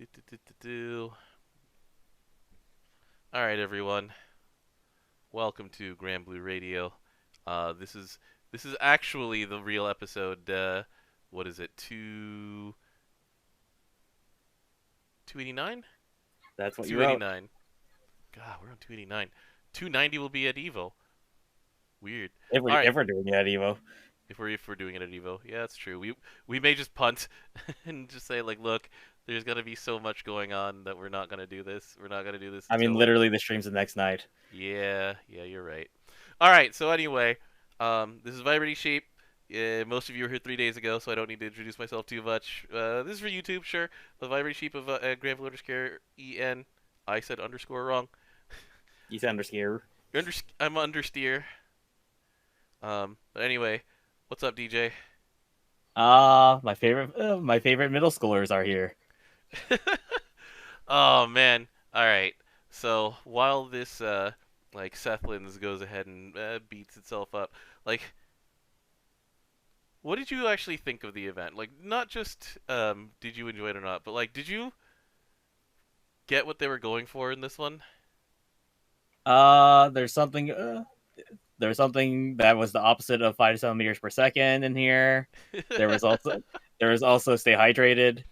Do. All right, everyone. Welcome to Granblue Radio. This is actually the real episode. What is it? 289? That's what you wrote. 289. God, we're on 289. 290 will be at Evo. Weird. If, All we, right. if we're doing it at Evo. If we're doing it at Evo, yeah, that's true. We may just punt and just say like, look, there's gonna be so much going on that we're not gonna do this. We're not gonna do this I mean, until literally, the stream's the next night. Yeah, you're right. All right, so anyway, this is Vibrating Sheep. Most of you were here 3 days ago, so I don't need to introduce myself too much. This is for YouTube, sure. The Vibrating Sheep of Granblue underscore EN. I said underscore wrong. You sound scared. I'm understeer. But anyway, what's up, DJ? My favorite middle schoolers are here. Oh man. All right. So while this like Sethlins goes ahead and beats itself up, like, what did you actually think of the event? Like, not just did you enjoy it or not, but like, did you get what they were going for in this one? Uh, there's something. Uh, there's something that was the opposite of 5 centimeters per second in here. There was also stay hydrated.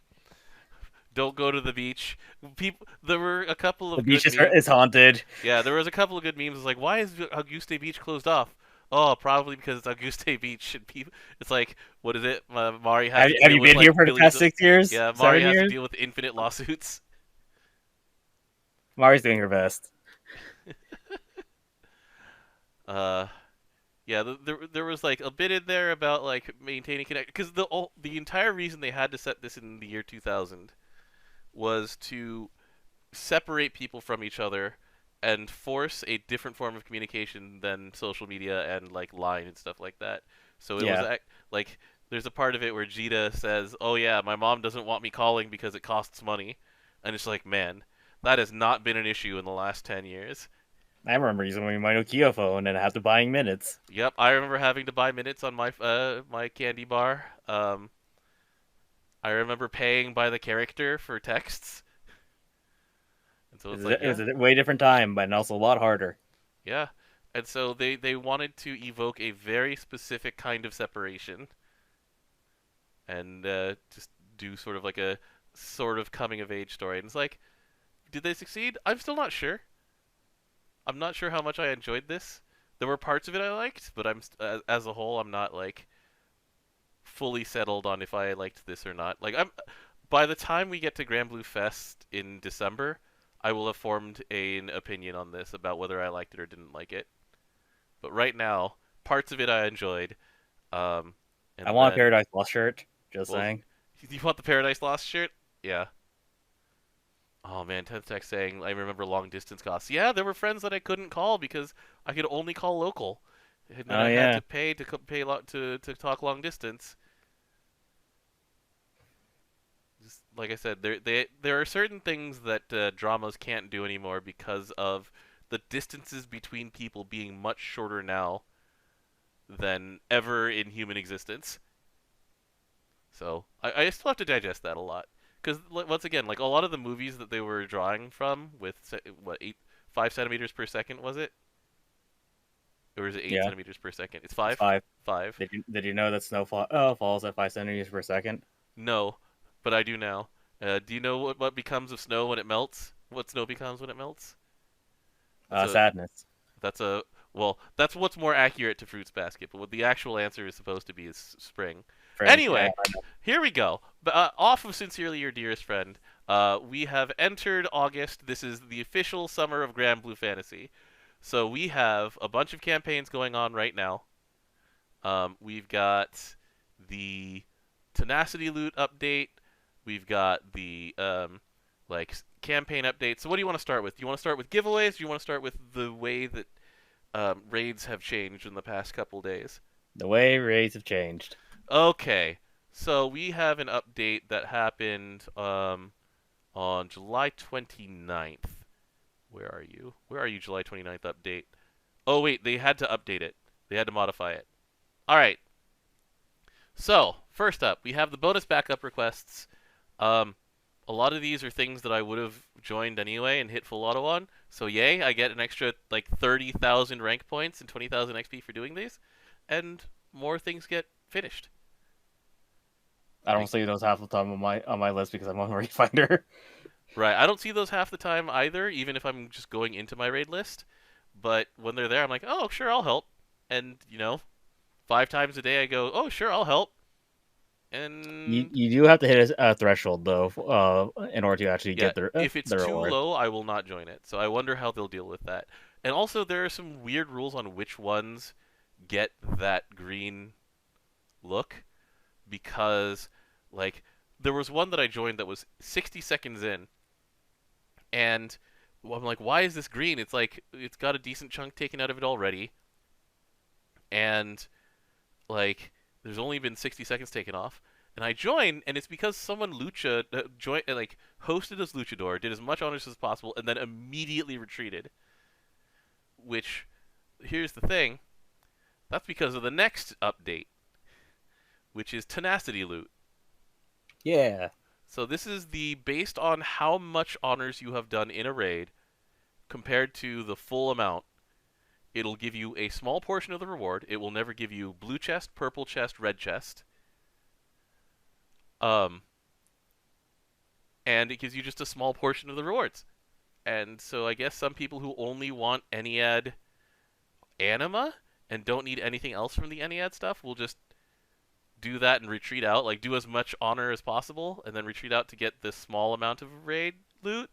Don't go to the beach. There were a couple The of beach good is memes. haunted. Yeah, there was a couple of good memes. It's like, why is Auguste Beach closed off? Oh, probably because it's Auguste Beach and people. It's like, what is it? Mari has Have, to have deal you with been here like for the billions past of 6 years? yeah. Mari 7 has to years? deal with infinite lawsuits. Mari's doing her best. Uh, yeah. There was like a bit in there about like maintaining connect because the entire reason they had to set this in the year 2000 was to separate people from each other and force a different form of communication than social media and like line and stuff like that. So it was Yeah. like there's a part of it where Jita says, "Oh yeah, my mom doesn't want me calling because it costs money," and it's like, man, that has not been an issue in the last 10 years. I remember using my Nokia phone and I have to buying minutes. Yep, I remember having to buy minutes on my candy bar. I remember paying by the character for texts, and so It it's was, like, a, it yeah, was a way different time, but also a lot harder. yeah. And so they wanted to evoke a very specific kind of separation and just do sort of like a sort of coming of age story. And it's like, did they succeed? I'm still not sure. I'm not sure how much I enjoyed this. There were parts of it I liked, but as a whole, I'm not like fully settled on if I liked this or not. Like, I'm by the time we get to Granblue Fest in December, I will have formed an opinion on this about whether I liked it or didn't like it. But right now, parts of it I enjoyed. Um, I and want a then, Paradise Lost shirt. Just well, saying. you want the Paradise Lost shirt? Yeah. Oh man, 10th Tech saying I remember long distance costs. Yeah, there were friends that I couldn't call because I could only call local, and then Oh I had yeah. to pay to talk long distance. Just like I said, there are certain things that dramas can't do anymore because of the distances between people being much shorter now than ever in human existence. So I still have to digest that a lot because once again, like a lot of the movies that they were drawing from with what 5 centimeters per second was it, or is it eight Yeah. centimeters per second? It's It's five. 5. Five. Did you know that falls at 5 centimeters per second? No, but I do now. Do you know what becomes of snow when it melts? What snow becomes when it melts? That's a Sadness. that's a well, that's what's more accurate to Fruits Basket. But what the actual answer is supposed to be is spring. Friend. Yeah. Anyway, here we go. Off of Sincerely Your Dearest Friend, we have entered August. This is the official summer of Granblue Fantasy. So we have a bunch of campaigns going on right now. We've got the Tenacity loot update. We've got the like campaign update. So what do you want to start with? Do you want to start with giveaways? Or do you want to start with the way that raids have changed in the past couple days? The way rates have changed. Okay, so we have an update that happened on July 29th. Where are you? Where are you, July 29th update? Oh, wait, they had to update it. They had to modify it. All right. So, first up, we have the bonus backup requests. Um, a lot of these are things that I would have joined anyway and hit full auto on. So yay, I get an extra like 30,000 rank points and 20,000 XP for doing these, and more things get finished. I don't Like, see those half the time on my list because I'm on Wayfinder. right, I don't see those half the time either, even if I'm just going into my raid list. But when they're there, I'm like, oh, sure, I'll help. And, 5 times a day I go, oh, sure, I'll help. And You do have to hit a threshold though, in order to actually yeah, get if it's the too reward. low, I will not join it. So I wonder how they'll deal with that. And also, there are some weird rules on which ones get that green look, because, like, there was one that I joined that was 60 seconds in, and I'm like, why is this green? It's like, it's got a decent chunk taken out of it already, and, like, there's only been 60 seconds taken off. And I join, and it's because someone like hosted as luchador, did as much honors as possible, and then immediately retreated. Which, here's the thing, that's because of the next update, which is tenacity loot. Yeah. So this is the based on how much honors you have done in a raid compared to the full amount. It'll give you a small portion of the reward. It will never give you blue chest, purple chest, red chest. And it gives you just a small portion of the rewards. And so I guess some people who only want Ennead Anima and don't need anything else from the Ennead stuff will just do that and retreat out. Like, do as much honor as possible and then retreat out to get this small amount of raid loot?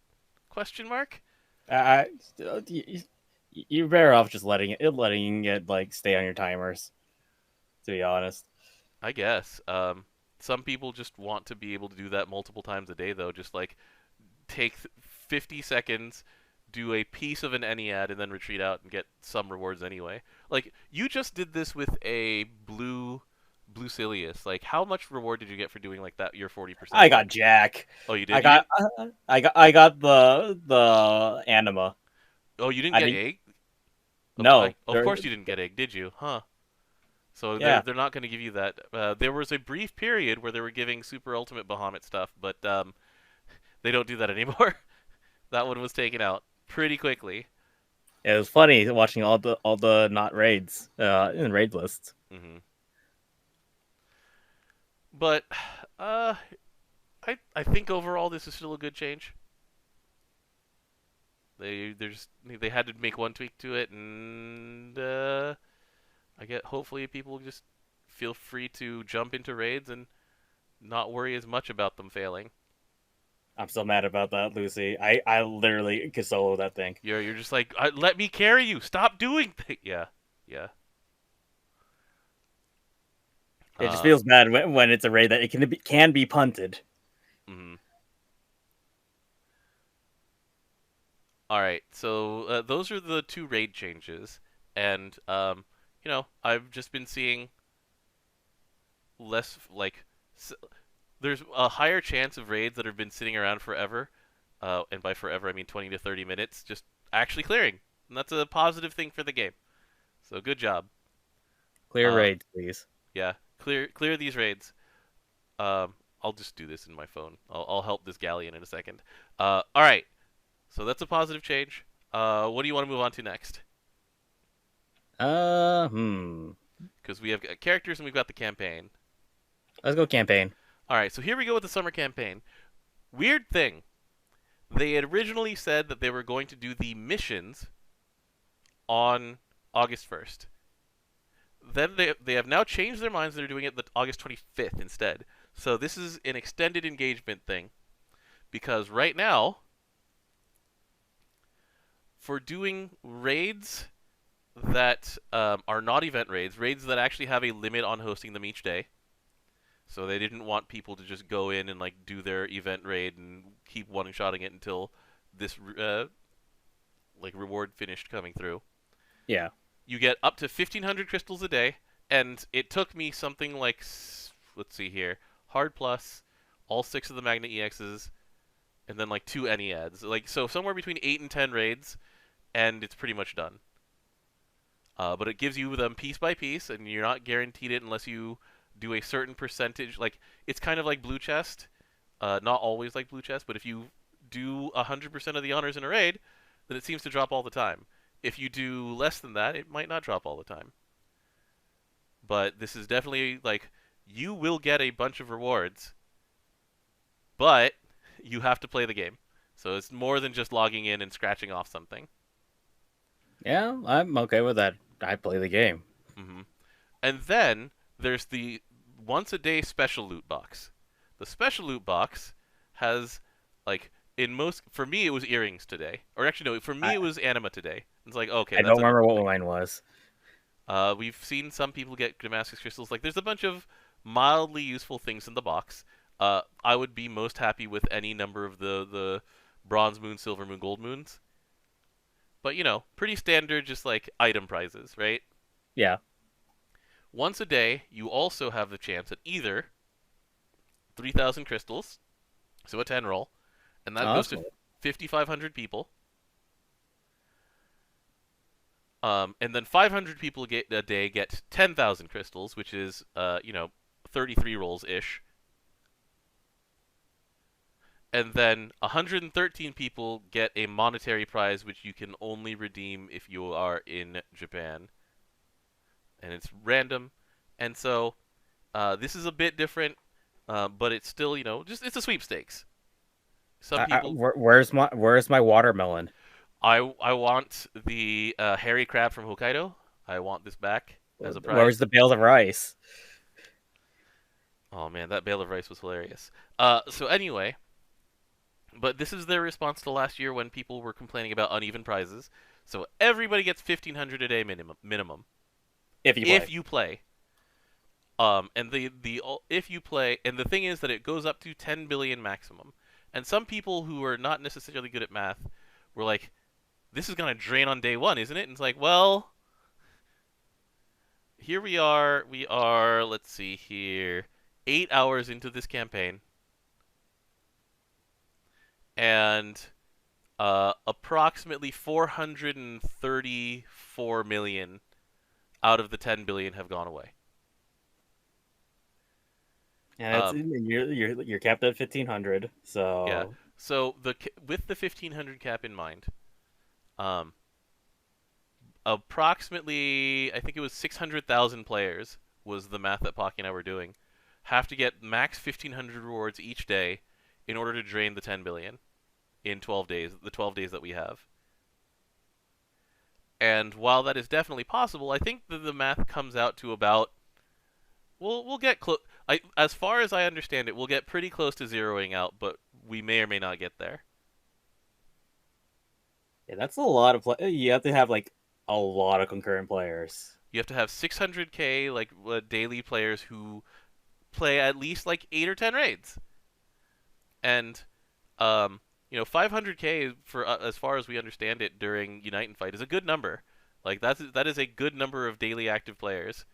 Question mark? You're better off just letting it like stay on your timers. To be honest. I guess. Some people just want to be able to do that multiple times a day, though. Just like take 50 seconds, do a piece of an Ennead, and then retreat out and get some rewards anyway. Like, you just did this with a blue Silius. Like, how much reward did you get for doing like that? Your 40%. I got Jack. Oh, you did. I got the anima. Oh, you didn't get egg. No, Of course you didn't get egg, did you? Huh. So yeah. they're not going to give you that. There was a brief period where they were giving Super Ultimate Bahamut stuff, but they don't do that anymore. That one was taken out pretty quickly. It was funny watching all the not raids in raid lists. Mm-hmm. But I think overall this is still a good change. They had to make one tweak to it, and hopefully people just feel free to jump into raids and not worry as much about them failing. I'm so mad about that, Lucy. I literally could solo that thing. You're just like, let me carry you. Stop doing things. Yeah. It just feels bad when it's a raid that it can be punted. Mm-hmm. All right, so those are the two raid changes, and I've just been seeing less there's a higher chance of raids that have been sitting around forever, and by forever I mean 20 to 30 minutes, just actually clearing, and that's a positive thing for the game. So good job. Clear raids, please. Yeah, clear these raids. I'll just do this in my phone. I'll help this galleon in a second. All right. So that's a positive change. What do you want to move on to next? Because we have characters and we've got the campaign. Let's go campaign. All right, so here we go with the summer campaign. Weird thing. They had originally said that they were going to do the missions on August 1st. Then they have now changed their minds. They're doing it the August 25th instead. So this is an extended engagement thing. Because right now, for doing raids that are not event raids that actually have a limit on hosting them each day. So they didn't want people to just go in and like do their event raid and keep one-shotting it until this reward finished coming through. Yeah. You get up to 1,500 crystals a day, and it took me something like, let's see here, hard plus, all 6 of the Magna EXs, and then like 2 Enneads. So somewhere between 8 and 10 raids, and it's pretty much done. But it gives you them piece by piece, and you're not guaranteed it unless you do a certain percentage. Like, it's kind of like Blue Chest. Not always like blue chest, but if you do 100% of the honors in a raid, then it seems to drop all the time. If you do less than that, it might not drop all the time. But this is definitely like you will get a bunch of rewards, but you have to play the game. So it's more than just logging in and scratching off something. Yeah, I'm okay with that. I play the game. Mm-hmm. And then there's the once a day special loot box. The special loot box has like in most for me it was earrings today, or actually no, for me it was anima today. It's like okay, I that's don't a remember normal what thing. mine was. We've seen some people get Damascus crystals. Like there's a bunch of mildly useful things in the box. I would be most happy with any number of the bronze moon, silver moon, gold moons. But you know, pretty standard, just like item prizes, right? Yeah. Once a day, you also have the chance at either 3,000 crystals, so a 10 roll, and that Oh, goes that's to cool. 5,500 people. And then 500 people get a day get 10,000 crystals, which is 33 rolls ish. And then 113 people get a monetary prize, which you can only redeem if you are in Japan, and it's random. And so this is a bit different, but it's still just it's a sweepstakes. Some people Where's my watermelon? I want the hairy crab from Hokkaido. I want this back as a Where's prize. the bales of rice? Oh man, that bale of rice was hilarious. So anyway, but this is their response to last year when people were complaining about uneven prizes. So everybody gets 1,500 a day minimum If you if play. you play. And the if you play, and the thing is that it goes up to 10 billion maximum. And some people who are not necessarily good at math were like, "This is gonna drain on day one, isn't it?" And it's like, well, here we are. We are, let's see here, 8 hours into this campaign, and approximately 434 million out of the 10 billion have gone away. And it's Um, you're capped at 1,500. yeah. So So with the 1,500 cap in mind, um, approximately I think it was 600,000 players was the math that Pocky and I were doing, have to get max 1,500 rewards each day in order to drain the 10 billion in 12 days, the 12 days that we have. And while that is definitely possible, I think that the math comes out to about we'll get close. As far as I understand it, we'll get pretty close to zeroing out, but we may or may not get there. yeah, that's a lot of play. You have to have like a lot of concurrent players. You have to have 600k like daily players who play at least like 8 or 10 raids, and 500k for as far as we understand it during Unite and Fight is a good number. Like that is a good number of daily active players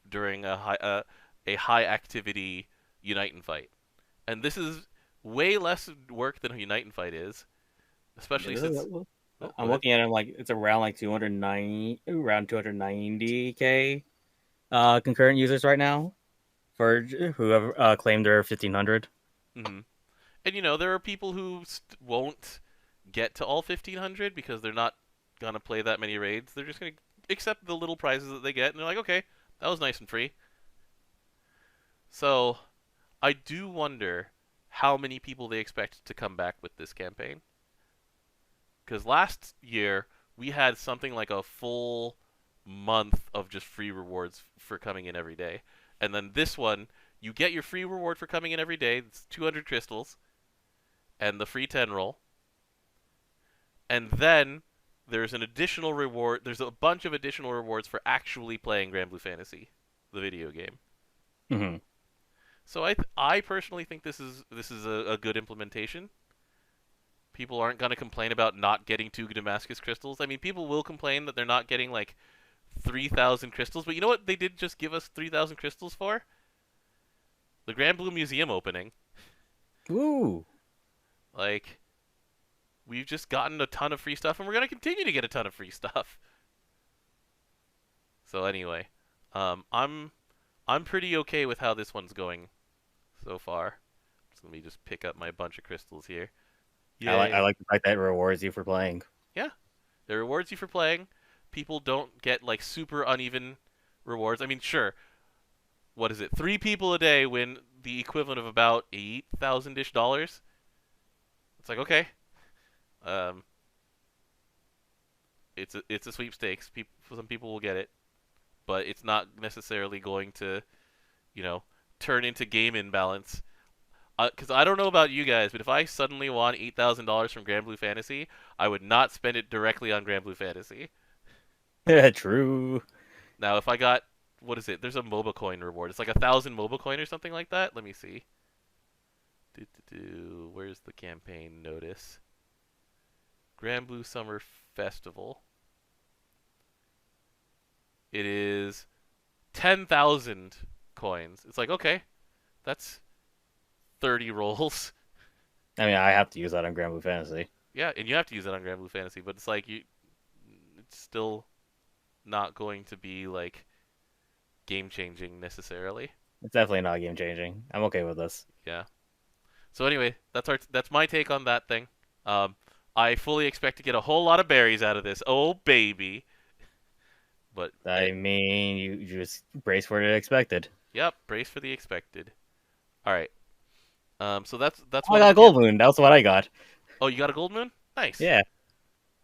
during a high activity Unite and Fight, and this is way less work than Unite and Fight is, Yeah, especially since. Oh, go I'm ahead. looking at it like it's around like 290k concurrent users right now for whoever claimed their 1,500. Hmm. And there are people who won't get to all 1,500 because they're not gonna play that many raids. They're just gonna accept the little prizes that they get, and they're like, okay, that was nice and free. So I do wonder how many people they expect to come back with this campaign. Because last year we had something like a full month of just free rewards for coming in every day, and then this one you get your free reward for coming in every day. It's 200 crystals and the free 10 roll, and then there's an additional reward. There's a bunch of additional rewards for actually playing Granblue Fantasy, the video game. Mm-hmm. So I personally think this is a good implementation. People aren't going to complain about not getting 2 Damascus crystals. I mean, people will complain that they're not getting like 3,000 crystals, but you know what they did just give us 3,000 crystals for? The Granblue Museum opening. Ooh. Like, we've just gotten a ton of free stuff, and we're going to continue to get a ton of free stuff. So anyway, I'm pretty okay with how this one's going so far. So let me just pick up my bunch of crystals here. I Yay. like the fact that it rewards you for playing. Yeah, it rewards you for playing. People don't get like super uneven rewards. I mean, sure, what is it? 3 people a day win the equivalent of about $8,000-ish. It's like, okay, um, it's a sweepstakes. Some people will get it, but it's not necessarily going to, you know, turn into game imbalance. Because I don't know about you guys, but if I suddenly won $8,000 from Granblue Fantasy, I would not spend it directly on Granblue Fantasy. True. Now, if I got, what is it? There's a MOBA coin reward. It's like 1,000 MOBA coin or something like that. Let me see. Where's the campaign notice? Granblue Summer Festival. It is 10,000 coins. It's like, okay, that's 30 rolls. I mean, I have to use that on Granblue Fantasy. Yeah, and you have to use it on Granblue Fantasy, but it's like it's still not going to be like game changing necessarily. It's definitely not game changing. I'm okay with this. Yeah. So anyway, that's my take on that thing. Um, I fully expect to get a whole lot of berries out of this. Oh baby. But I mean, you just brace for the expected. yep, brace for the expected. All right. So that's Oh, I one got of a the gold moon. That's what I got. Oh, you got a gold moon? Nice. Yeah.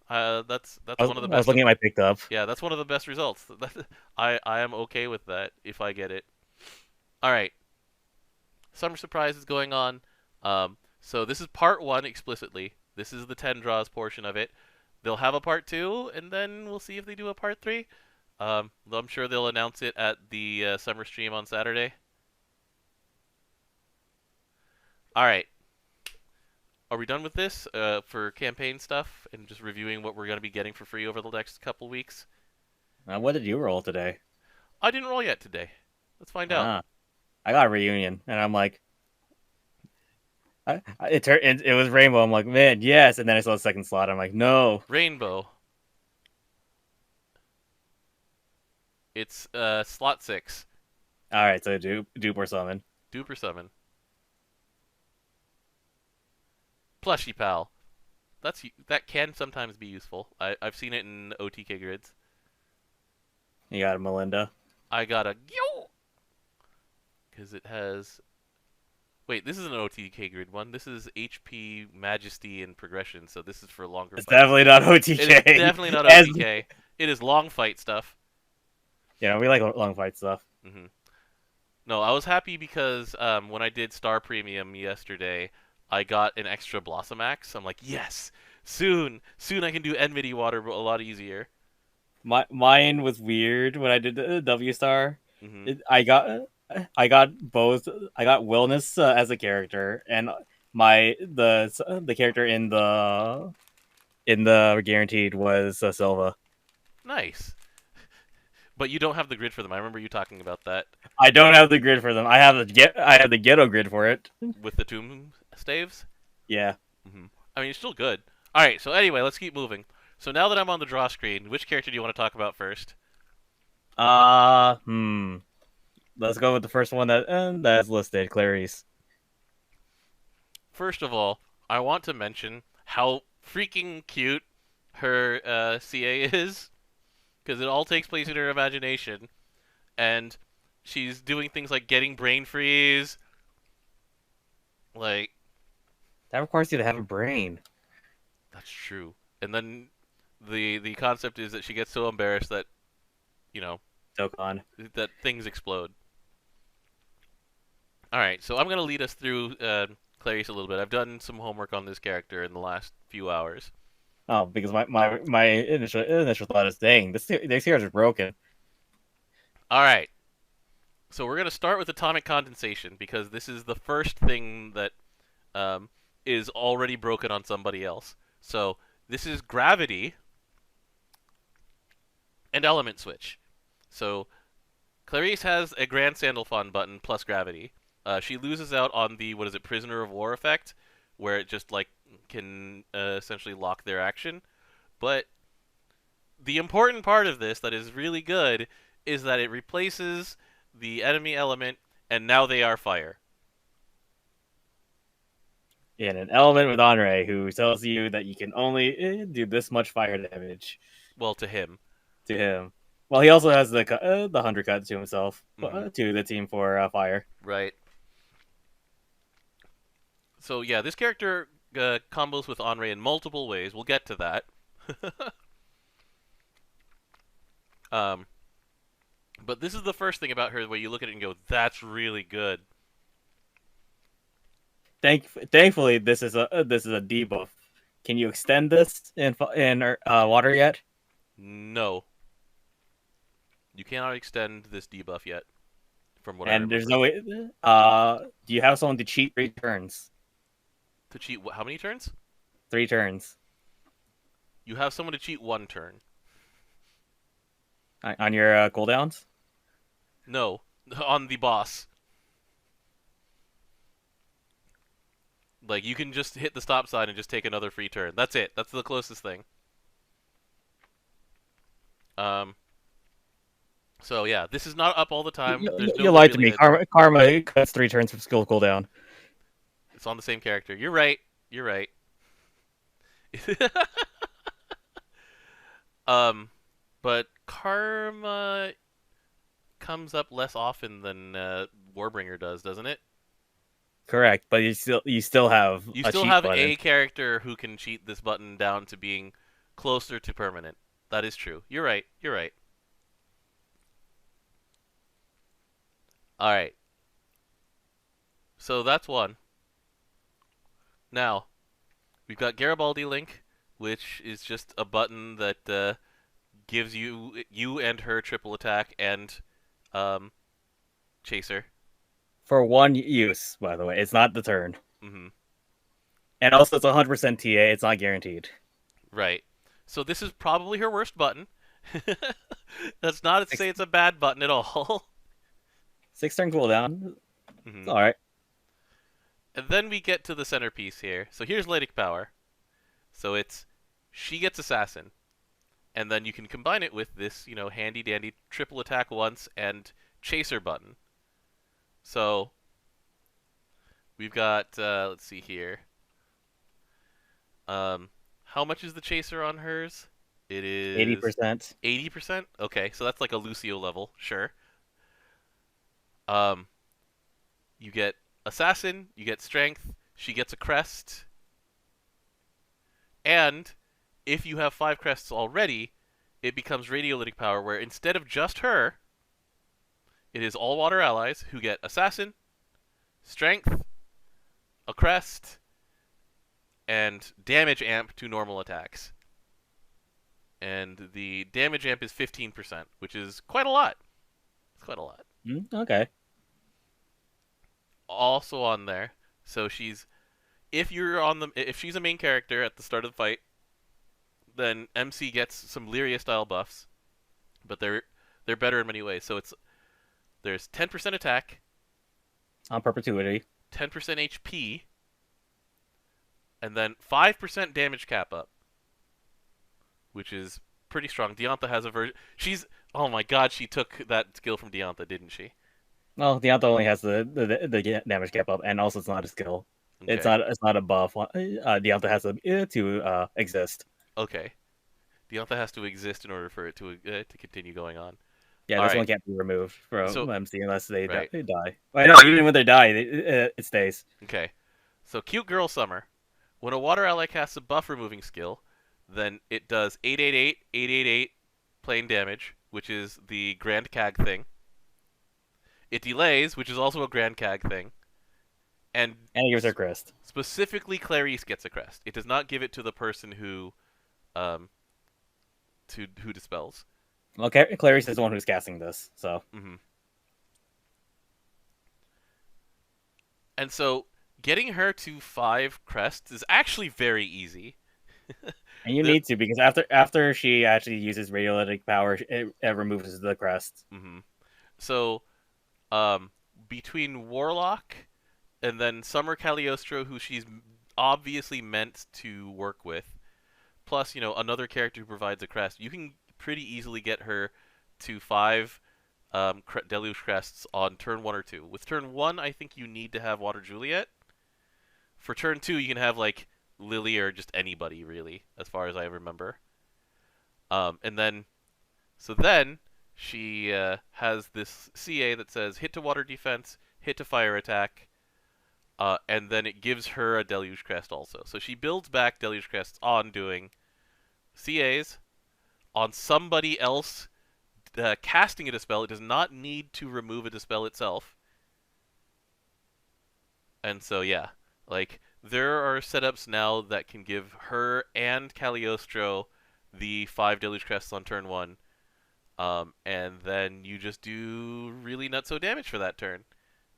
That's I was, one of the I was best. looking at my picked up. Yeah, that's one of the best results. I am okay with that if I get it. All right. Summer surprise is going on. So this is part 1 explicitly. This is the 10 draws portion of it. They'll have a part 2, and then we'll see if they do a part 3. I'm sure they'll announce it at the summer stream on Saturday. All right. Are we done with this for campaign stuff and just reviewing what we're going to be getting for free over the next couple weeks? What did you roll today? I didn't roll yet today. Let's find out. I got a reunion, and I'm like, it was rainbow. I'm like, man, yes. And then I saw the second slot. I'm like, no. Rainbow. It's slot 6. All right, so dupe or summon. Dupe or summon. Plushy pal. That can sometimes be useful. I've seen it in OTK grids. You got a Melinda. I got a because it has. Wait, this is an OTK grid one. This is HP, Majesty, and Progression. So this is for longer. It's fights. definitely not OTK. It is definitely not OTK. It is long fight stuff. Yeah, we like long fight stuff. Mm-hmm. No, I was happy because when I did Star Premium yesterday, I got an extra Blossom Axe. I'm like, yes, soon I can do Enmity Water a lot easier. Mine was weird when I did the W Star. Mm-hmm. I got both. I got Wellness as a character, and the character in the guaranteed was Silva. Nice. But you don't have the grid for them. I remember you talking about that. I don't have the grid for them. I have the ghetto grid for it. With the tomb staves? Yeah. Mm-hmm. I mean, it's still good. Alright, so anyway, let's keep moving. So now that I'm on the draw screen, which character do you want to talk about first? Let's go with the first one that's listed, Clarisse. First of all, I want to mention how freaking cute her CA is. Because it all takes place in her imagination. And she's doing things like getting brain freeze. Like, that requires you to have a brain. That's true. And then the concept is that she gets so embarrassed that, Dokkan. that things explode. Alright, so I'm going to lead us through Clarisse a little bit. I've done some homework on this character in the last few hours. Oh, because my initial thought is, dang, this character's broken. Alright. So we're going to start with atomic condensation, because this is the first thing that is already broken on somebody else. So this is gravity and element switch. So Clarisse has a Grand Sandalphon button plus gravity. She loses out on the, Prisoner of War effect, where it just can essentially lock their action. But the important part of this that is really good is that it replaces the enemy element, and now they are fire. in an element with Andre, who tells you that you can only do this much fire damage Well, to him. to him. Well, he also has the 100 cut to himself, Mm-hmm. to the team for fire. Right. So yeah, this character combos with Andre in multiple ways. We'll get to that. um, but this is the first thing about her where you look at it and go, "That's really good." Thankfully, this is a debuff. Can you extend this in water yet? No, you cannot extend this debuff yet, from what I And there's remember. no way. Do you have someone to cheat 3 turns? To cheat, how many turns? 3 turns You have someone to cheat 1 turn. on your cooldowns. No, on the boss. Like, you can just hit the stop sign and just take another free turn. That's it. That's the closest thing. Um. So yeah, this is not up all the time. There's no You lied to really me. good. Karma cuts 3 turns from skill cooldown. It's on the same character. You're right. You're right. um, but Karma comes up less often than Warbringer does, doesn't it? Correct, but you still have You a still cheat have button. a character who can cheat this button down to being closer to permanent. That is true. You're right. You're right. All right. So that's one. Now, we've got Garibaldi Link, which is just a button that gives you and her triple attack and um, chaser. For one use, by the way. It's not the turn. Mm-hmm. And also, it's 100% TA. It's not guaranteed. Right. So this is probably her worst button. That's not to Six, say it's a bad button at all. 6 turn cooldown. It's Mm-hmm. alright. And then we get to the centerpiece here. So here's Leydig Power. So it's she gets Assassin, and then you can combine it with this, handy dandy triple attack once and chaser button. So we've got let's see here. How much is the chaser on hers? It is 80%. 80%. Okay, so that's like a Lucio level, sure. Um, you get Assassin, you get Strength, she gets a crest, and if you have 5 crests already, it becomes Radiolytic Power, where instead of just her, it is all water allies who get Assassin, Strength, a crest, and damage amp to normal attacks. And the damage amp is 15%, which is quite a lot. It's quite a lot. Okay. Also on there, so if she's a main character at the start of the fight, then MC gets some Lyria style buffs, but they're better in many ways. So there's 10% attack, On perpetuity. 10% HP, and then 5% damage cap up, which is pretty strong. Diantha has a version. Oh my god, she took that skill from Diantha, didn't she? Well, Deonta only has the damage cap up, and also it's not a skill. Okay. It's not a buff. Deonta has to exist. Okay. Diantha has to exist in order for it to continue going on. Yeah, All this right. one can't be removed from So MC unless they right. die. I know, even when they die, it stays. Okay. So Cute Girl Summer. When a water ally casts a buff removing skill, then it does 888, 888 plain damage, which is the Grand Cag thing. It delays, which is also a Grand Cag thing. And And it gives her crest. specifically Clarisse gets a crest. It does not give it to the person who um who dispels. Well, Clarisse is the one who's casting this, so. Mm-hmm. And so getting her to 5 crests is actually very easy. And you The, need to, because after she actually uses radiolytic power, it removes the crest. mm-hmm. So between Warlock and then Summer Cagliostro, who she's obviously meant to work with, plus another character who provides a crest, you can pretty easily get her to 5 Deluge crests on turn 1 or 2. With turn 1, I think you need to have Water Juliet for turn 2, you can have like Lily or just anybody really, as far as I remember. And then then she has this CA that says hit to water defense, hit to fire attack, and then it gives her a Deluge Crest also. So she builds back Deluge Crests on doing CAs on somebody else casting a dispel. It does not need to remove a dispel itself. And so yeah, like there are setups now that can give her and Cagliostro the 5 Deluge Crests on turn 1. And then you just do really nutso damage for that turn.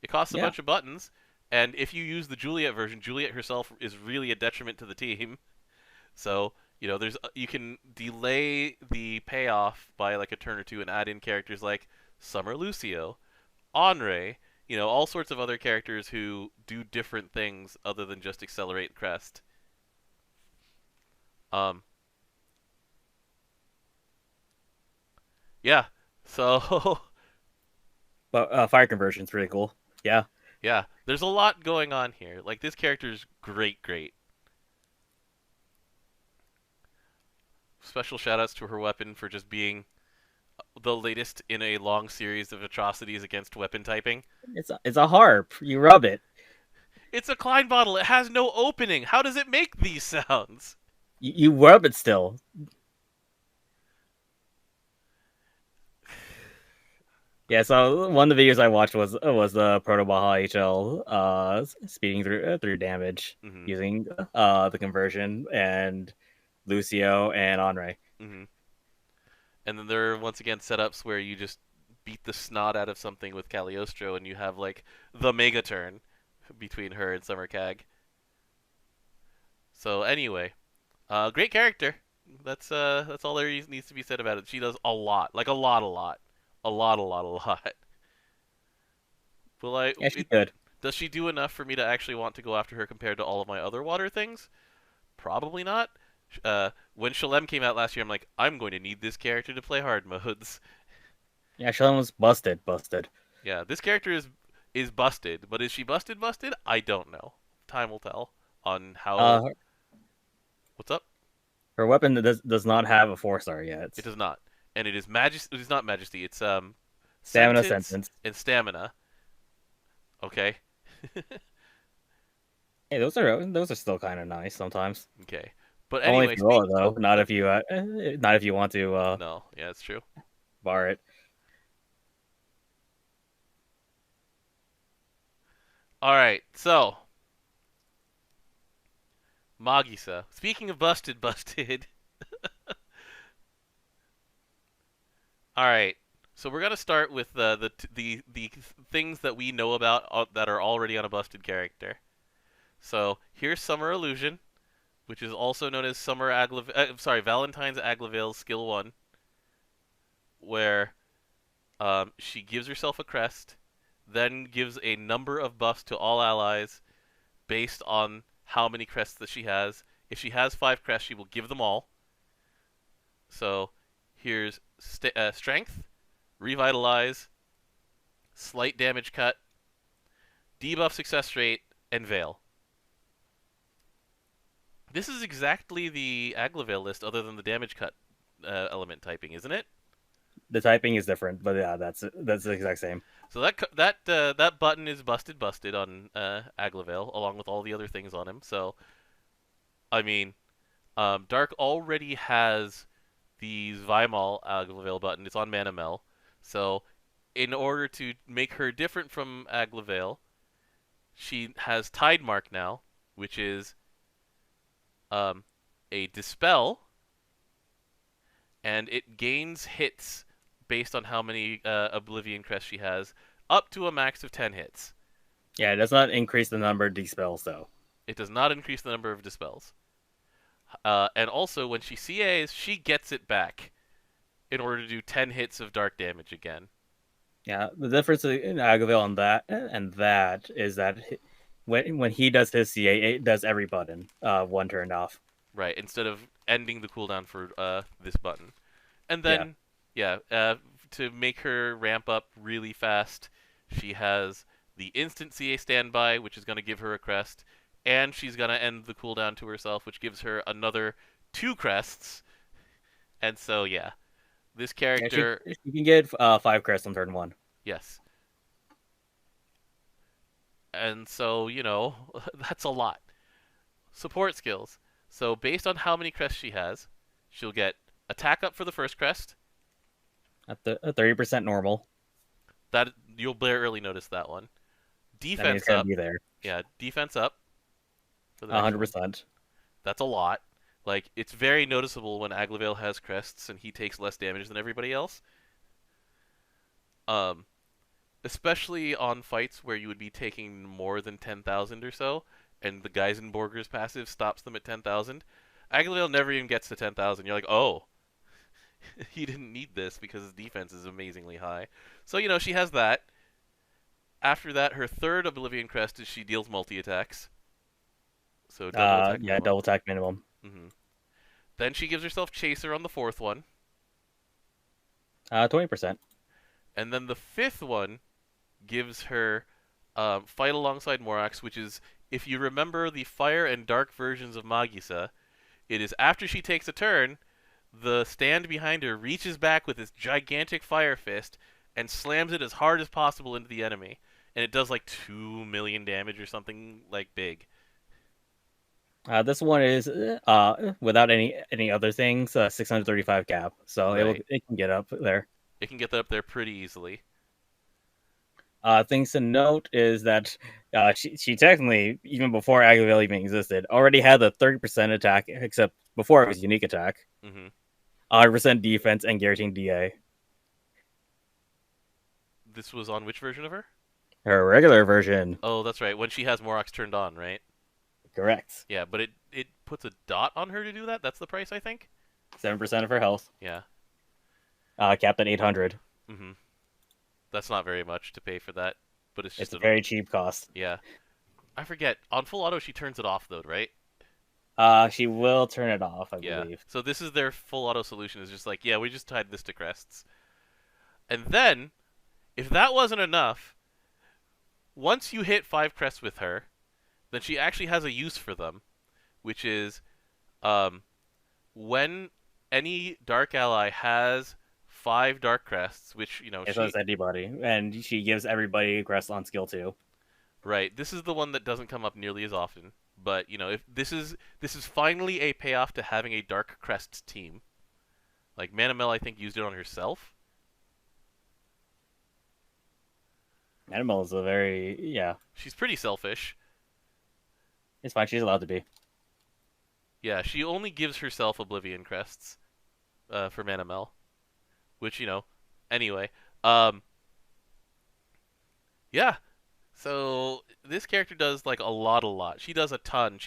It costs a bunch of buttons, and if you use the Juliet version, Juliet herself is really a detriment to the team. So, you can delay the payoff by like a turn or two and add in characters like Summer Lucio, Henri, all sorts of other characters who do different things other than just accelerate crest. Yeah. So But fire conversion is really cool. Yeah. yeah, there's a lot going on here. Like this character's great. Special shoutouts to her weapon for just being the latest in a long series of atrocities against weapon typing. It's a harp. You rub it. It's a Klein bottle. It has no opening. How does it make these sounds? You rub it still. Yeah, so one of the videos I watched was the Proto Baja HL speeding through damage using the conversion and Lucio and Henri. And then there are once again setups where you just beat the snot out of something with Cagliostro and you have like the mega turn between her and Summer Cag. So anyway, great character. That's all there needs to be said about it. She does a lot, like a lot. Yeah, she's good. Does she do enough for me to actually want to go after her compared to all of my other water things? Probably not. When Shalem came out last year, I'm like, I'm going to need this character to play hard modes. Yeah, Shalem was busted. Yeah, this character is busted, but is she busted? I don't know. Time will tell on how. What's up? Her weapon does not have a 4-star yet. It does not, and it is It is not Majesty. It's Stamina, Sentence, and Stamina. Okay. Hey, those are still kind of nice sometimes. Okay, but only anyway, if you roll it, though. Not if you want to. No, yeah, it's true. Bar it. All right, so Magisa. Speaking of busted. All right, so we're gonna start with the things that we know about that are already on a busted character. So here's Summer Illusion, which is also known as Valentine's Aglavale Skill 1, where she gives herself a crest, then gives a number of buffs to all allies based on how many crests that she has. If she has 5 crests, she will give them all. So here's Strength, Revitalize, Slight Damage Cut, Debuff Success Rate, and Veil. This is exactly the Aglavale list, other than the damage cut element typing, isn't it? The typing is different, but yeah, that's the exact same. So that button is busted on Aglavale, along with all the other things on him. So, I mean, Dark already has the Vimal Aglavale button. It's on Manamel. So, in order to make her different from Aglavale, she has Tide Mark now, which is a Dispel, and it gains hits based on how many Oblivion Crests she has, up to a max of 10 hits. Yeah, it does not increase the number of Dispels, though. It does not increase the number of Dispels. And also, when she CAs, she gets it back in order to do 10 hits of dark damage again. Yeah, the difference in Aglavale and that is that when he does his CA, it does every button one turned off. Right, instead of ending the cooldown for this button. And then, to make her ramp up really fast, she has the instant CA standby, which is going to give her a crest, and she's gonna end the cooldown to herself, which gives her another 2 crests. And so yeah, this Yeah, character, she can get 5 crests on turn 1. yes. And so that's a lot. Support skills. So based on how many crests she has, she'll get attack up for the first crest. At the 30% normal. That you'll barely notice that one. I mean, Defense it's gonna up. be there. Yeah, defense up for the next one. 100%. That's a lot. Like, it's very noticeable when Aglavale has crests and he takes less damage than everybody else. Um, Especially on fights where you would be taking more than 10,000 or so, and the Geisenborger's passive stops them at 10,000. Aglavale never even gets to 10,000. You're like, oh, he didn't need this because his defense is amazingly high. So, she has that. After that, her third Oblivion Crest is she deals multi-attacks. So double attack minimum. Yeah, double attack minimum. Mm-hmm. Then she gives herself Chaser on the fourth one. 20%. And then the fifth one gives her Fight Alongside Morax, which is, if you remember the Fire and Dark versions of Magisa, it is after she takes a turn, the stand behind her reaches back with this gigantic fire fist and slams it as hard as possible into the enemy. And it does like 2 million damage or something like big. This one is without any other things, 635 cap, so right. it can get up there. It can get up there pretty easily. Things to note is that she technically, even before Aglavale even existed, already had the 30% attack, except before it was unique attack, 100% defense, and guaranteed DA. This was on which version of her? Her regular version. Oh, that's right. When she has Morax turned on, right? Correct. Yeah, but it puts a dot on her to do that? That's the price, I think? 7% of her health. Yeah. Capped at 800. Mm-hmm. That's not very much to pay for that, but it's a very cheap cost. Yeah. I forget. On full auto, she turns it off, though, right? She will turn it off, I believe. So this is their full auto solution. Is just like, yeah, we just tied this to crests. And then, if that wasn't enough, once you hit 5 crests with her, then she actually has a use for them, which is when any dark ally has 5 dark crests, which, so it's anybody, and she gives everybody a crest on skill 2. Right. This is the one that doesn't come up nearly as often. But, if this is finally a payoff to having a dark crest team. Like, Manamel, I think, used it on herself. Manamel is a very, yeah. She's pretty selfish. It's fine, she's allowed to be. Yeah, she only gives herself Oblivion crests for Manamel. Which, anyway. Yeah. So, this character does, like, a lot. She does a ton.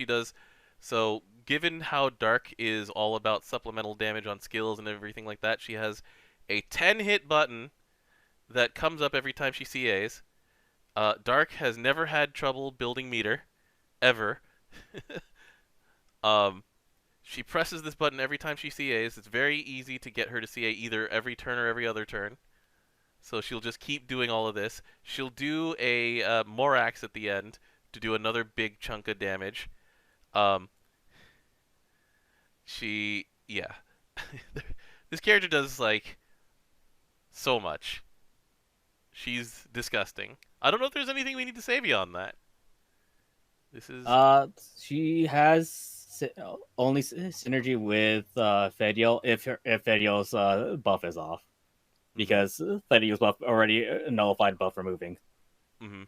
So, given how Dark is all about supplemental damage on skills and everything like that, she has a 10-hit button that comes up every time she CAs. Dark has never had trouble building meter. Ever. She presses this button every time she CAs. It's very easy to get her to CA either every turn or every other turn. So she'll just keep doing all of this. She'll do a Morax at the end to do another big chunk of damage. Yeah. This character does, like, so much. She's disgusting. I don't know if there's anything we need to say beyond that. This is... She has only synergy with Fediel if Fediel's buff is off. Because Fediel's buff already nullified buff removing. Mm-hmm.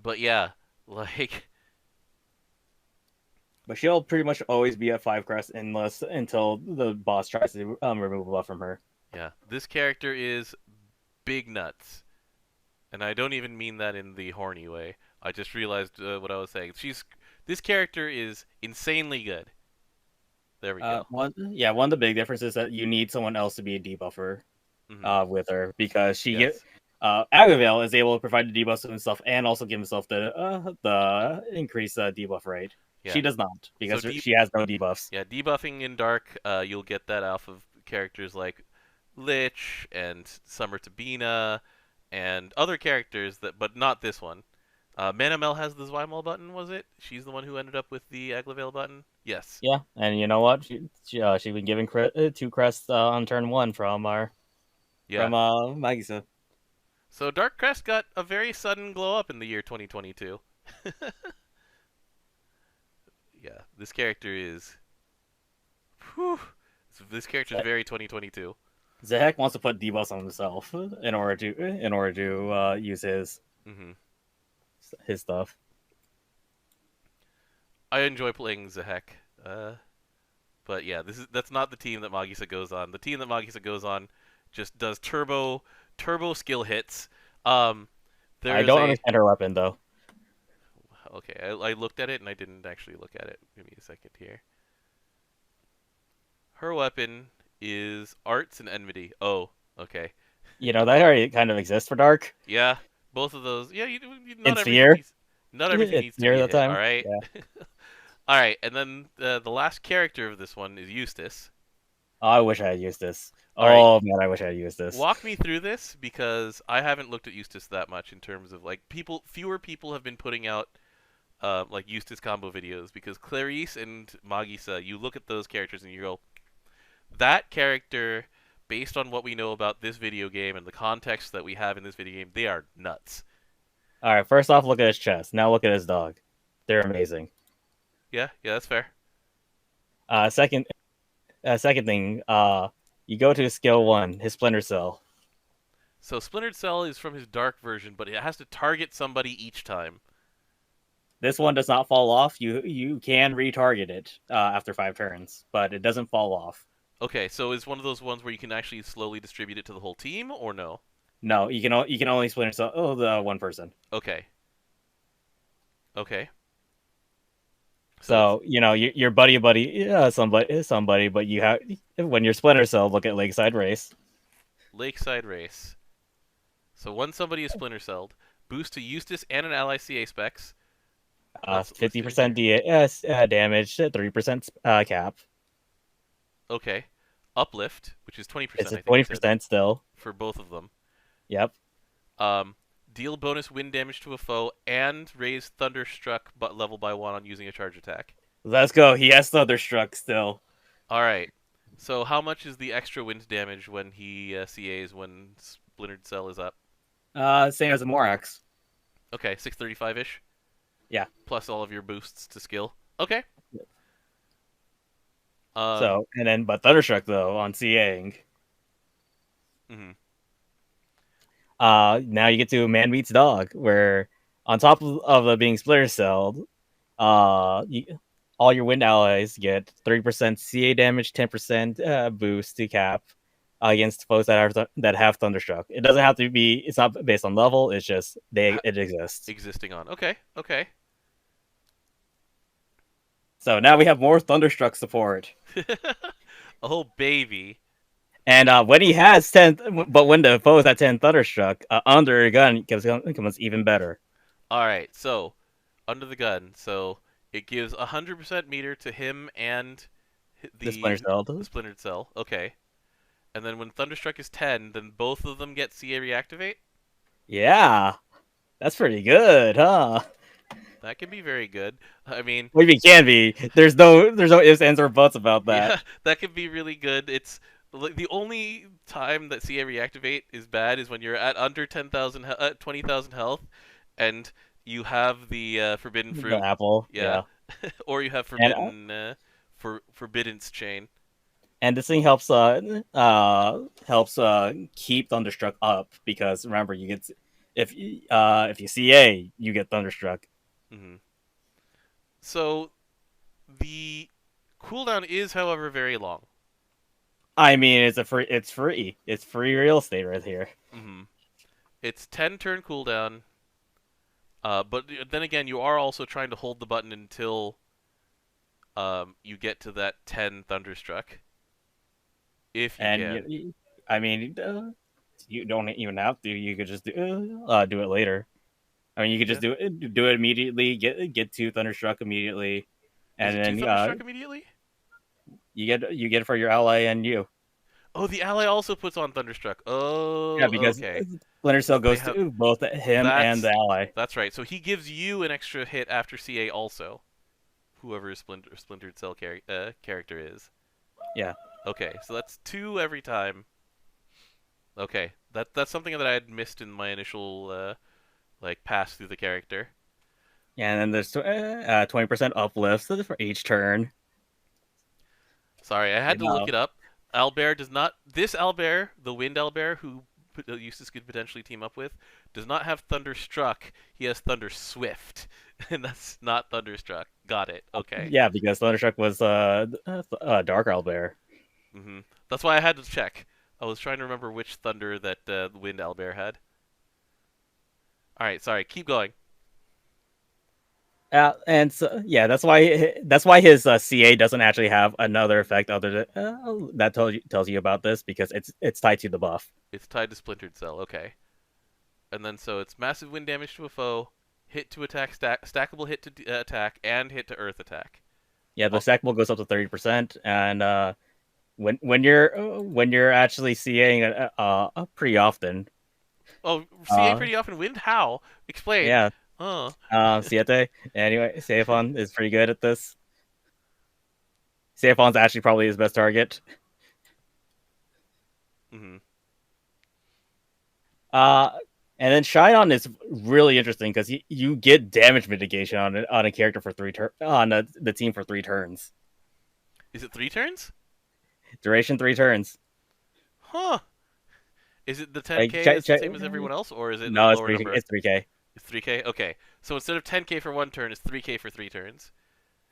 But yeah, like... But she'll pretty much always be at 5 crests until the boss tries to remove a buff from her. Yeah, this character is big nuts. And I don't even mean that in the horny way. I just realized what I was saying. This character is insanely good. There we go. One of the big differences is that you need someone else to be a debuffer with her, because Aglavale is able to provide the debuffs to himself and also give himself the increased debuff rate. Yeah. She does not, because she has no debuffs. Yeah, debuffing in Dark, you'll get that off of characters like Lich and Summer Tabina and other characters, but not this one. Manamel has the Zweimal button, was it? She's the one who ended up with the Aglavale button? Yes. Yeah, and you know what? She been given two crests on turn 1 Yeah. from Magisa. So Dark Crest got a very sudden glow up in the year 2022. Yeah, this character is. Whew, this character is very 2022. Zahek wants to put debuffs on himself in order to use Mm-hmm. his stuff. I enjoy playing Zahek, but yeah, that's not the team that Magisa goes on. The team that Magisa goes on just does turbo skill hits. There I is don't a understand her weapon though. okay. I looked at it and I didn't actually look at it. Give me a second here. Her weapon is Arts and Enmity. Oh, okay. You know that already kind of exists for Dark. Yeah, both of those. Yeah, In not everything Sphere, needs not everything it's needs to Sphere be a that hit. All time. right. Yeah. All right, and then the last character of this one is Eustace. Oh, I wish I had used this. All right, Oh man, I wish I had used this. walk me through this because I haven't looked at Eustace that much in terms of like fewer people have been putting out like Eustace combo videos because Clarisse and Magisa, you look at those characters and you go, that character, based on what we know about this video game and the context that we have in this video game, they are nuts. All right, first off, look at his chest. Now look at his dog. They're amazing. Yeah, that's fair. Second thing, you go to skill 1, his Splinter Cell. So Splintered Cell is from his dark version, but it has to target somebody each time. This one does not fall off. You can retarget it after 5 turns, but it doesn't fall off. Okay, so is one of those ones where you can actually slowly distribute it to the whole team, or no? No, you can only Splinter Cell the one person. Okay. Okay. So you know your buddy, somebody, but you have when you're Splinter Cell, look at Lakeside Race. Lakeside Race. So when somebody is Splinter Celled, boost to Eustace and an ally CA specs. 50% damage, 3% cap. Okay. Uplift, which is 20%. It's I a think 20% still for both of them. Yep. Deal bonus wind damage to a foe and raise Thunderstruck but level by 1 on using a charge attack. Let's go. He has Thunderstruck still. All right. So how much is the extra wind damage when he CAs when Splintered Cell is up? Same as a Morax. Okay, 635-ish? Yeah. Plus all of your boosts to skill. Okay. But Thunderstruck though on CAing. Mm-hmm. Now you get to Man Meets Dog, where on top of the being Splinter Celled, all your wind allies get 3% CA damage, 10% boost to cap against foes that have Thunderstruck. It doesn't have to be. It's not based on level. It's just it exists. Existing on. Okay. So now we have more Thunderstruck support. Oh baby. And when he has 10, but when the foe is at 10 Thunderstruck, under a gun becomes even better. All right, so under the gun, so it gives 100% meter to him and The Splinter Cell. The Splintered Cell. Okay. And then when Thunderstruck is 10, then both of them get CA reactivate? Yeah. That's pretty good, huh? That can be very good. I mean, maybe it can be. There's no ifs, ands, or buts about that. Yeah, that can be really good. It's the only time that CA reactivate is bad is when you're at under 20,000 health, and you have the forbidden fruit. The apple. Yeah. Or you have forbidden forbiddance chain. And this thing helps keep Thunderstruck up because remember you get if you CA you get Thunderstruck. Mm-hmm. So the cooldown is, however, very long. I mean, it's free real estate right here. Mm-hmm. It's 10 turn cooldown, but then again, you are also trying to hold the button until you get to that 10 Thunderstruck. If you can. I mean, you don't even have to. You could just do it later. I mean, you could just do it immediately. Get to Thunderstruck immediately, and then Thunderstruck immediately. You get it for your ally and you. Oh, the ally also puts on Thunderstruck. Yeah, Oh, because okay. Splinter Cell They goes have to both him and the that's ally. that's right. So he gives you an extra hit after CA also. Whoever his Splintered Cell character is. Yeah. Okay, so that's 2 every time. Okay, that's something that I had missed in my initial like pass through the character. Yeah, and then there's 20% uplift for each turn. Sorry, I had You to look know. it up. Owlbear does not. This Owlbear, the Wind Owlbear, who Eustace could potentially team up with, does not have Thunderstruck. He has Thunder Swift, and that's not Thunderstruck. Got it. Okay. Yeah, because Thunderstruck was Dark Owlbear. That's why I had to check. I was trying to remember which Thunder that the Wind Owlbear had. All right, sorry. Keep going. And so, yeah, that's why his CA doesn't actually have another effect other than that tells you about this because it's tied to the buff. It's tied to Splintered Cell. Okay. And then so it's massive wind damage to a foe, hit to attack, stackable hit to attack, and hit to earth attack. Yeah, the stackable goes up to 30%, and when you're actually CAing pretty often. Oh, CA pretty often wind? How? Explain. Yeah. Oh. Siete. Anyway, Seifon is pretty good at this. Seifon's actually probably his best target. Uh, and then Shion is really interesting because you get damage mitigation on a character for the team for 3 turns. Is it 3 turns? Duration 3 turns. Huh. Is it the Like 10k is the same as everyone else, or is it no, a it's lower number? It's 3K. It's 3k. Okay, so instead of 10k for 1 turn, it's 3k for 3 turns.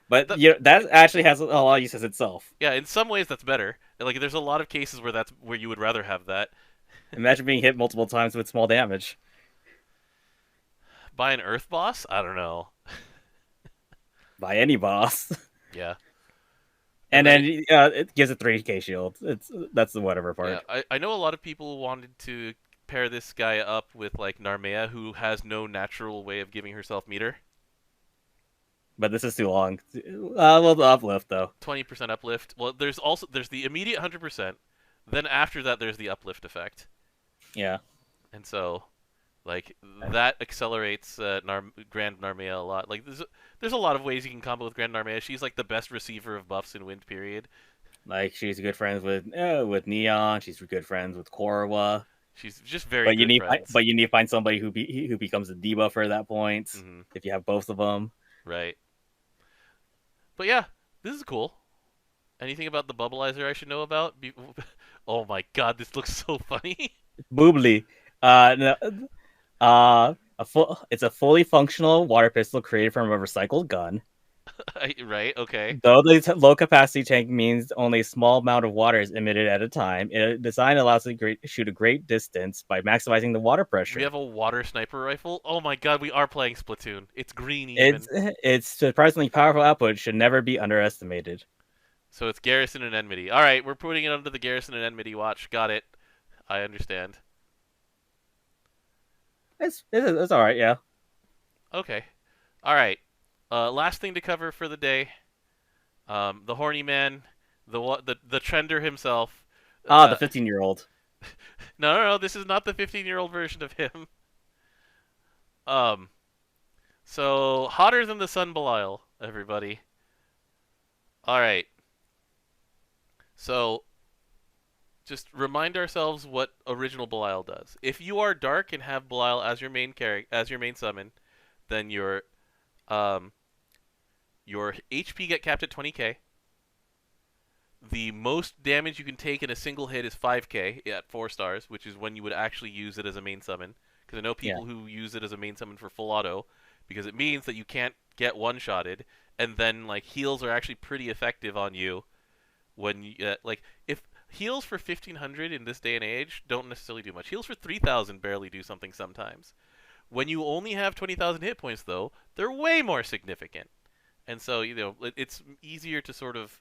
But that actually has a lot of uses itself. Yeah, in some ways that's better. Like, there's a lot of cases where that's where you would rather have that. Imagine being hit multiple times with small damage. By an Earth boss? I don't know. By any boss. Yeah. And then it gives a 3K shield. That's the whatever part. Yeah, I know a lot of people wanted to pair this guy up with like Narmea, who has no natural way of giving herself meter. But this is too long. Well, the uplift though. 20% uplift. Well, there's the immediate 100%. Then after that, there's the uplift effect. Yeah. And so, like that accelerates Grand Narmea a lot. Like there's a lot of ways you can combo with Grand Narmea. She's like the best receiver of buffs in Wind. Period. Like she's good friends with Neon. She's good friends with Korwa. She's just very good friends. But you need to find somebody who becomes a debuffer at that point. If you have both of them, right? But yeah, this is cool. Anything about the Bubblizer I should know about? Oh my god, this looks so funny. Boobly. It's a fully functional water pistol created from a recycled gun. Right, okay. Though the low capacity tank means only a small amount of water is emitted at a time, its design allows it to shoot a great distance by maximizing the water pressure. We have a water sniper rifle? Oh my god, we are playing Splatoon. It's green even. Its surprisingly powerful output should never be underestimated. So it's Garrison and Enmity. Alright, we're putting it under the Garrison and Enmity watch. Got it. I understand. It's alright, yeah. Okay. Alright. Last thing to cover for the day. The horny man, the trender himself. The 15-year-old. No, this is not the 15-year-old version of him. So hotter than the sun, Belial, everybody. All right. So just remind ourselves what original Belial does. If you are dark and have Belial as your main summon, then your HP get capped at 20k. The most damage you can take in a single hit is 5k at 4 stars, which is when you would actually use it as a main summon. Because I know people who use it as a main summon for full auto, because it means that you can't get one-shotted, and then like heals are actually pretty effective on you. When you, like if heals for 1500 in this day and age don't necessarily do much. Heals for 3000 barely do something sometimes. When you only have 20,000 hit points, though, they're way more significant. And so, it's easier to sort of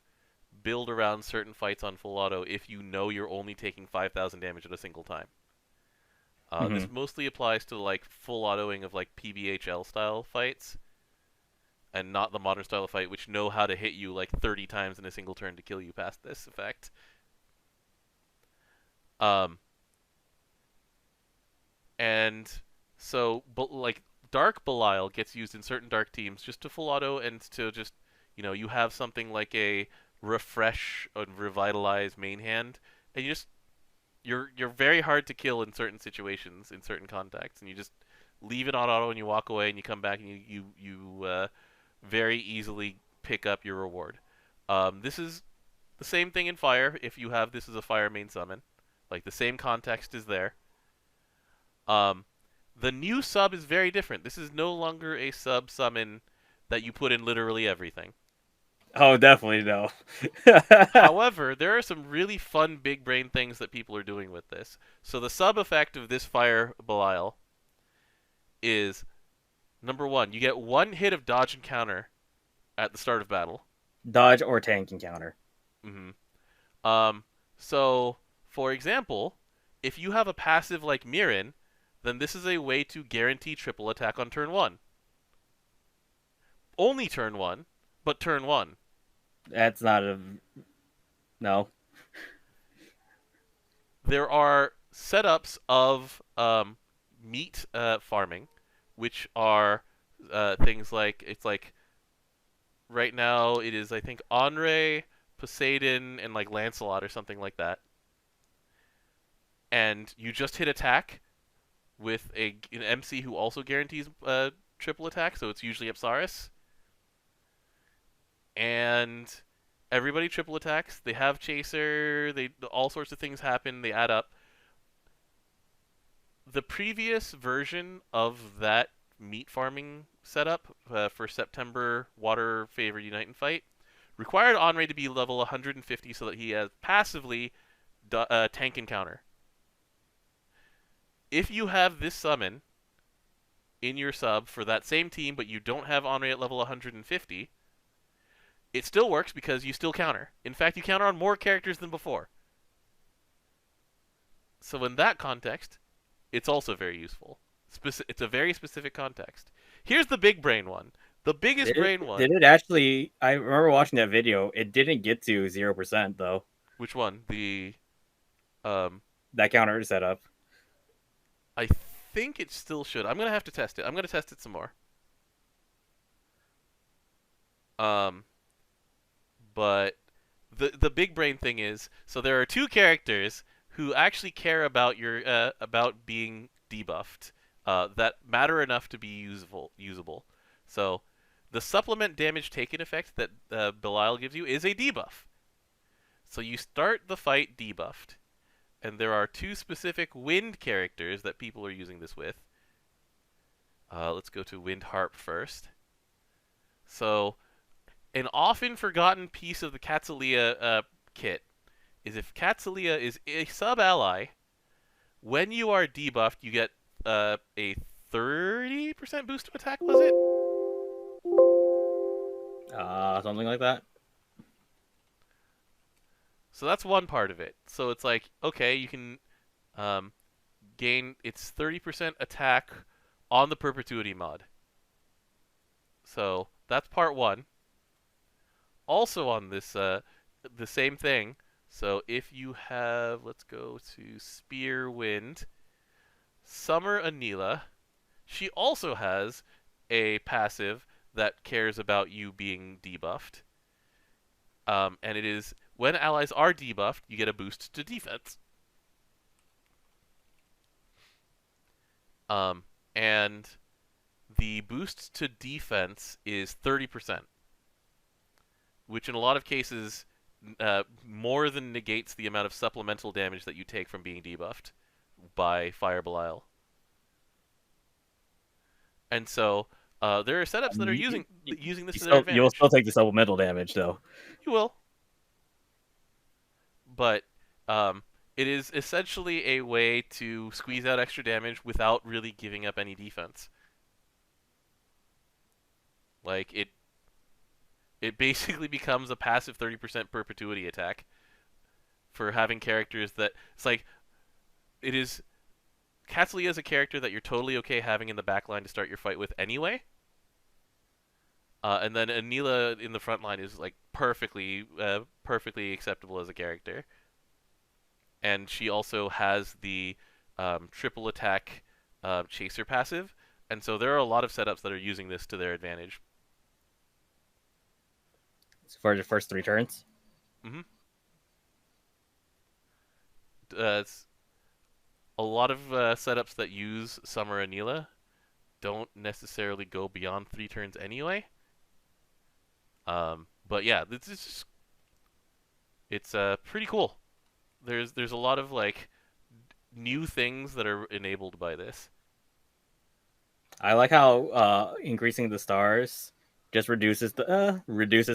build around certain fights on full auto if you know you're only taking 5,000 damage at a single time. This mostly applies to like full autoing of like PBHL style fights, and not the modern style of fight, which know how to hit you like 30 times in a single turn to kill you past this effect. Um, and so, but like Dark Belial gets used in certain dark teams just to full auto and to just, you have something like a refresh and revitalize main hand, and you're very hard to kill in certain situations, in certain contexts, and you just leave it on auto and you walk away and you come back and you very easily pick up your reward. This is the same thing in fire. If you have this as a fire main summon, like the same context is there. Um, the new sub is very different. This is no longer a sub summon that you put in literally everything. Oh, definitely no. However, there are some really fun big brain things that people are doing with this. So the sub effect of this fire Belial is number one, you get one hit of dodge and counter at the start of battle. Dodge or tank encounter. Mm-hmm. So, for example, if you have a passive like Mirren, then this is a way to guarantee triple attack on turn 1. Only turn 1, but turn 1. That's not a... No. There are setups of meat farming, which are things like, it's like, right now it is, I think, Anre, Poseidon, and like Lancelot or something like that. And you just hit attack with an MC who also guarantees triple attack, so it's usually Apsaris. And everybody triple attacks. They have Chaser. All sorts of things happen. They add up. The previous version of that meat farming setup for September Water Favor Unite and Fight required Anre to be level 150 so that he has passively tank and counter. If you have this summon in your sub for that same team, but you don't have Anre at level 150, it still works because you still counter. In fact, you counter on more characters than before. So in that context, it's also very useful. It's a very specific context. Here's the big brain one. The biggest brain one. Did it actually... I remember watching that video. It didn't get to 0%, though. Which one? That counter setup. I think it still should. I'm going to have to test it. I'm going to test it some more. But the big brain thing is, so there are two characters who actually care about your about being debuffed that matter enough to be usable. So the supplement damage taken effect that Belial gives you is a debuff. So you start the fight debuffed, and there are two specific wind characters that people are using this with. Let's go to Wind Harp first. So an often forgotten piece of the Katsulia kit is if Katsulia is a sub-ally, when you are debuffed, you get a 30% boost to attack, was it? Something like that. So that's one part of it. So it's like, okay, you can gain its 30% attack on the Perpetuity mod. So that's part one. Also on this, the same thing. So if you have, let's go to Spear Wind, Summer Anila, she also has a passive that cares about you being debuffed. And it is, when allies are debuffed, you get a boost to defense. And the boost to defense is 30%, which in a lot of cases more than negates the amount of supplemental damage that you take from being debuffed by Fire Belial. And so there are setups that are using this to their advantage. You'll still take the supplemental damage, though. You will. But it is essentially a way to squeeze out extra damage without really giving up any defense. Like, it basically becomes a passive 30% perpetuity attack for having characters that... It's like, it is... Katsulia is a character that you're totally okay having in the backline to start your fight with anyway. And then Anila in the front line is like perfectly acceptable as a character. and she also has the triple attack chaser passive, and so there are a lot of setups that are using this to their advantage. For the first 3 turns. Mm-hmm. It's a lot of setups that use Summer Anila don't necessarily go beyond 3 turns anyway. But yeah, it's pretty cool. There's a lot of like new things that are enabled by this. I like how increasing the stars just reduces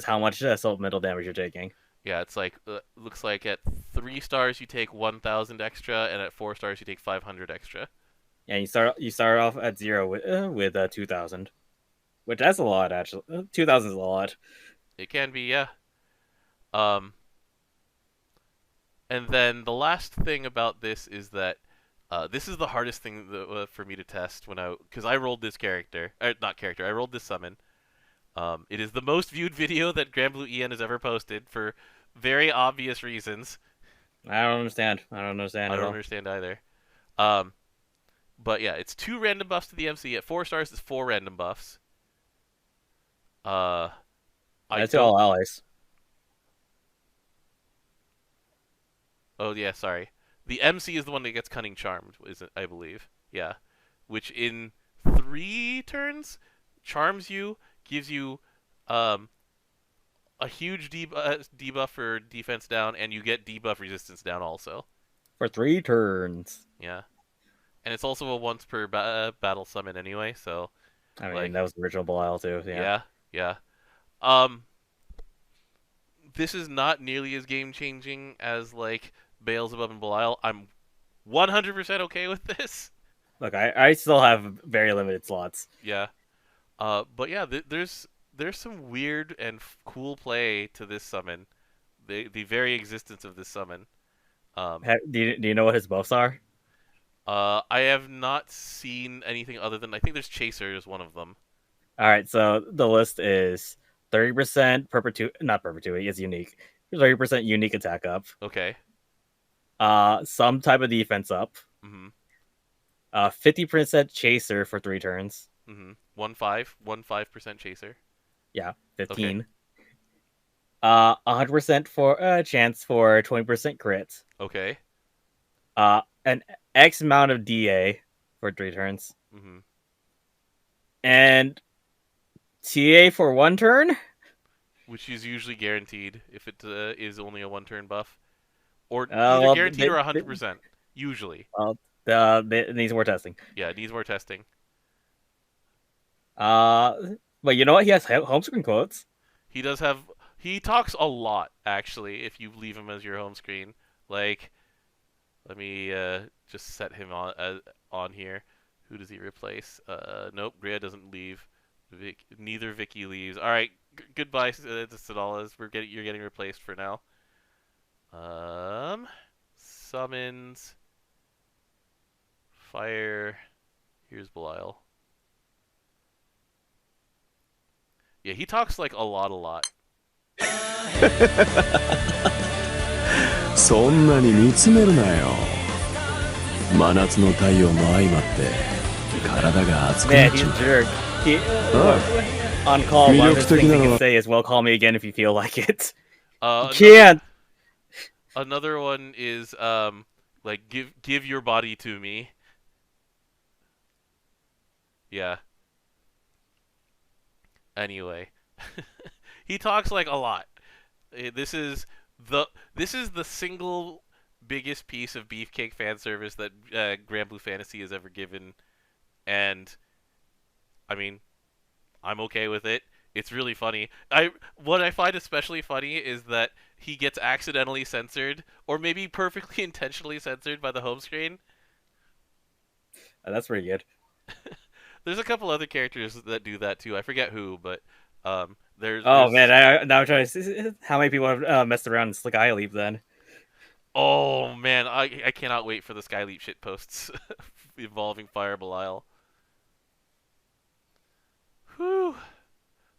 how much supplemental damage you're taking. Yeah, it's like looks like at 3 stars you take 1,000 extra, and at 4 stars you take 500 extra. And you start off at 0 with 2,000, which that's a lot actually. 2,000 is a lot. It can be, yeah. Um, and then the last thing about this is that this is the hardest thing for me to test because I rolled this character, not character, I rolled this summon. It is the most viewed video that Granblue EN has ever posted for very obvious reasons. I don't understand. I don't understand either. But yeah, it's 2 random buffs to the MC. At 4 stars, it's 4 random buffs. That's all allies. Oh yeah, sorry. The MC is the one that gets Cunning Charmed, isn't I believe? Yeah, which in 3 turns charms you, gives you a huge debuff for defense down, and you get debuff resistance down also. For 3 turns. Yeah, and it's also a once per battle summon anyway. So I mean, that was the original Belial too. Yeah. This is not nearly as game changing as like Beelzebub and Belial. I'm 100% okay with this. Look, I still have very limited slots. Yeah. But yeah, there's some weird and cool play to this summon. The very existence of this summon. Do you know what his buffs are? I have not seen anything other than I think there's Chaser is one of them. All right, so the list is 30% not perpetuity, it's unique. 30% unique attack up. Okay. Some type of defense up. Mm-hmm. 50% chaser for 3 turns. Mm-hmm. 15% chaser. Yeah, 15. Okay. 100% for chance for 20% crit. Okay. An X amount of DA for 3 turns. Mm-hmm. And TA for 1 turn, which is usually guaranteed if it is only a 1 turn buff, or either guaranteed or 100%. Usually. It needs more testing. Yeah, it needs more testing. But you know what? He has home screen quotes. He does have. He talks a lot, actually. If you leave him as your home screen, like, let me just set him on here. Who does he replace? Nope, Gria doesn't leave. Neither Vicky leaves. All right, goodbye, Sidalas. You're getting replaced for now. Summons. Fire. Here's Belial. Yeah, he talks like a lot. そんなに見つめるなよ。真夏の太陽も相まって体が熱くなっちゃう。Man, he's a jerk. On call, one of the things he can say is, well, call me again if you feel like it. You can't! Another one is, like, give your body to me. Yeah. Anyway. He talks, like, a lot. This is the single biggest piece of beefcake fan service that Granblue Fantasy has ever given, and I mean, I'm okay with it. It's really funny. What I find especially funny is that he gets accidentally censored, or maybe perfectly intentionally censored by the home screen. That's pretty good. There's a couple other characters that do that too. I forget who, but there's. Man, now I'm trying to see how many people have messed around in Skyleap then. Oh man, I cannot wait for the Skyleap shit posts involving Fire Belial. Whew.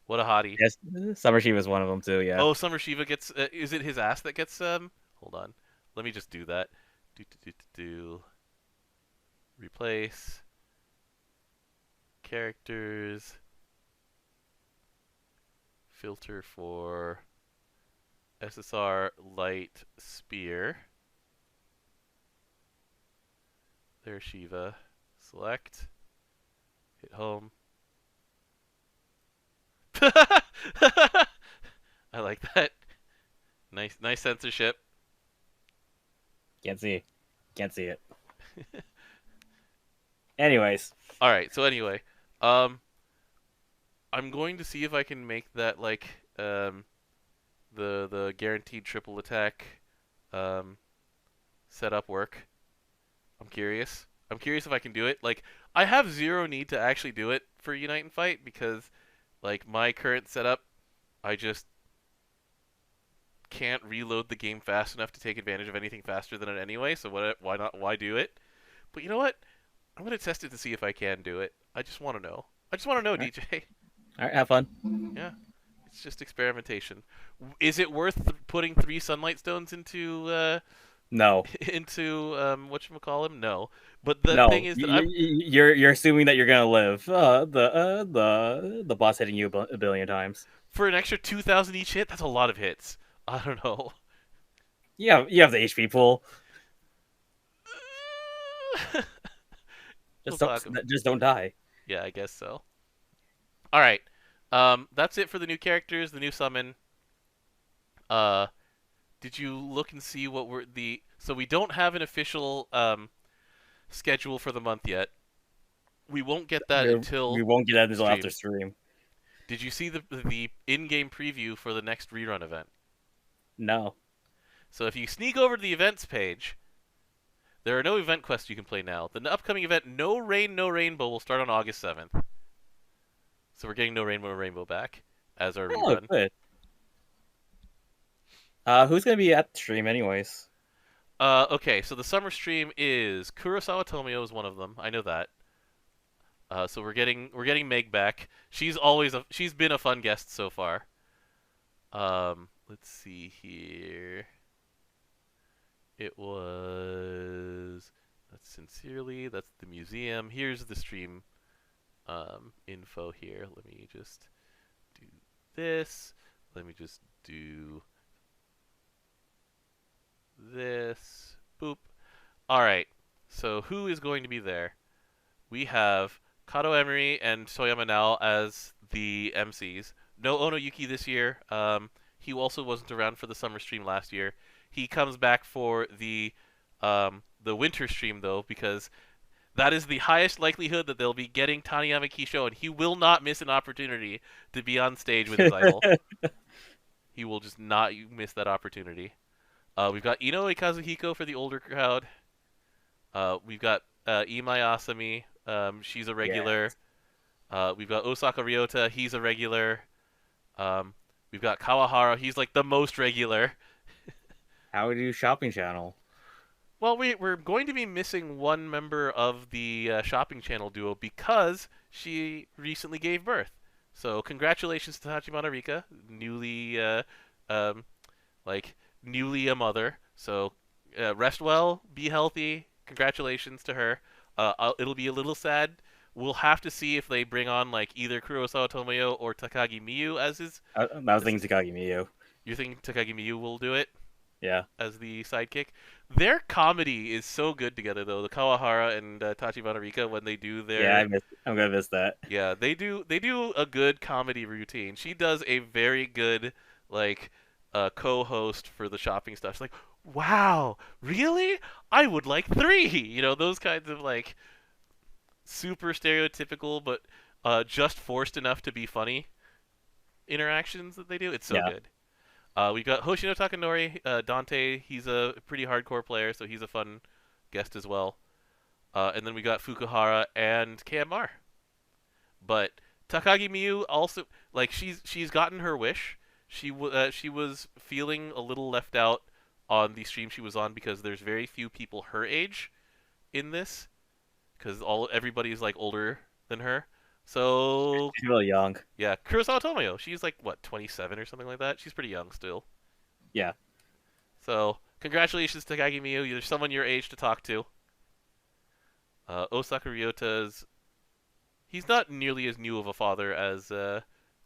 What a hottie. Yes, Summer Shiva is one of them too, yeah. Oh, Summer Shiva gets... is it his ass that gets... Hold on. Let me just do that. Replace characters. Filter for SSR Light Spear. There's Shiva. Select. Hit home. I like that. Nice censorship. Can't see it. Anyways. All right. So anyway, I'm going to see if I can make that like the guaranteed triple attack setup work. I'm curious if I can do it. Like, I have zero need to actually do it for Unite and Fight because, like, my current setup, I just can't reload the game fast enough to take advantage of anything faster than it anyway. So why not? Why do it? But you know what? I'm gonna test it to see if I can do it. I just want to know. DJ. All right, have fun. Yeah, it's just experimentation. Is it worth putting 3 sunlight stones into? No. Into whatchamacallem? No. But the thing is that you're assuming that you're gonna live. The boss hitting you a billion times. For an extra 2,000 each hit, that's a lot of hits. I don't know. Yeah, you have the HP pool. Just don't die. Yeah, I guess so. All right. That's it for the new characters, the new summon. Did you look and see what were the... So we don't have an official schedule for the month yet. We won't get that until... We won't get that until after stream. Did you see the in-game preview for the next rerun event? No. So if you sneak over to the events page, there are no event quests you can play now. The upcoming event, No Rain, No Rainbow, will start on August 7th. So we're getting No Rain, No Rainbow back as our rerun. Good. Who's going to be at the stream anyways? Okay, so the summer stream is Kurosawa Tomio is one of them. I know that. So we're getting Meg back. She's been a fun guest so far. Let's see here. It was that's the museum. Here's the stream info here. Let me just do this. Let me just do this. Boop. Alright, so who is going to be there? We have Kato Emery and Toyama Nao as the MCs. No Ono Yuki this year. He also wasn't around for the summer stream last year. He comes back for the winter stream, though, because that is the highest likelihood that they'll be getting Taniyama Kisho, and he will not miss an opportunity to be on stage with his idol. He will just not miss that opportunity. We've got Inoue Kazuhiko for the older crowd. We've got Imai Asami. She's a regular. Yes. We've got Osaka Ryota. He's a regular. We've got Kawahara. He's like the most regular. How do you shopping channel? Well, we're going to be missing one member of the shopping channel duo because she recently gave birth. So congratulations to Tachibana Rika, newly a mother. So rest well, be healthy. Congratulations to her. It'll be a little sad. We'll have to see if they bring on like either Kurosawa Tomoyo or Takagi Miyu as his. I was thinking Takagi Miyu. You think Takagi Miyu will do it? Yeah. As the sidekick. Their comedy is so good together, though. The Kawahara and Tachibana Rika, when they do their... Yeah, I'm going to miss that. Yeah, they do a good comedy routine. She does a very good, co-host for the shopping stuff. She's like, wow, really? I would like 3! You know, those kinds of, super stereotypical, but just forced enough to be funny interactions that they do. It's so good. We've got Hoshino Takanori, Dante. He's a pretty hardcore player, so he's a fun guest as well. And then we got Fukuhara and KMR. But Takagi Miyu also, she's gotten her wish. She was feeling a little left out on the stream she was on because there's very few people her age in this, because everybody's older than her. So she's really young. Yeah, Kurosawa Tomoyo. She's 27 or something like that. She's pretty young still. Yeah. So, Congratulations to Takagi Miyu. You're someone your age to talk to. Osaka Ryota's... He's not nearly as new of a father as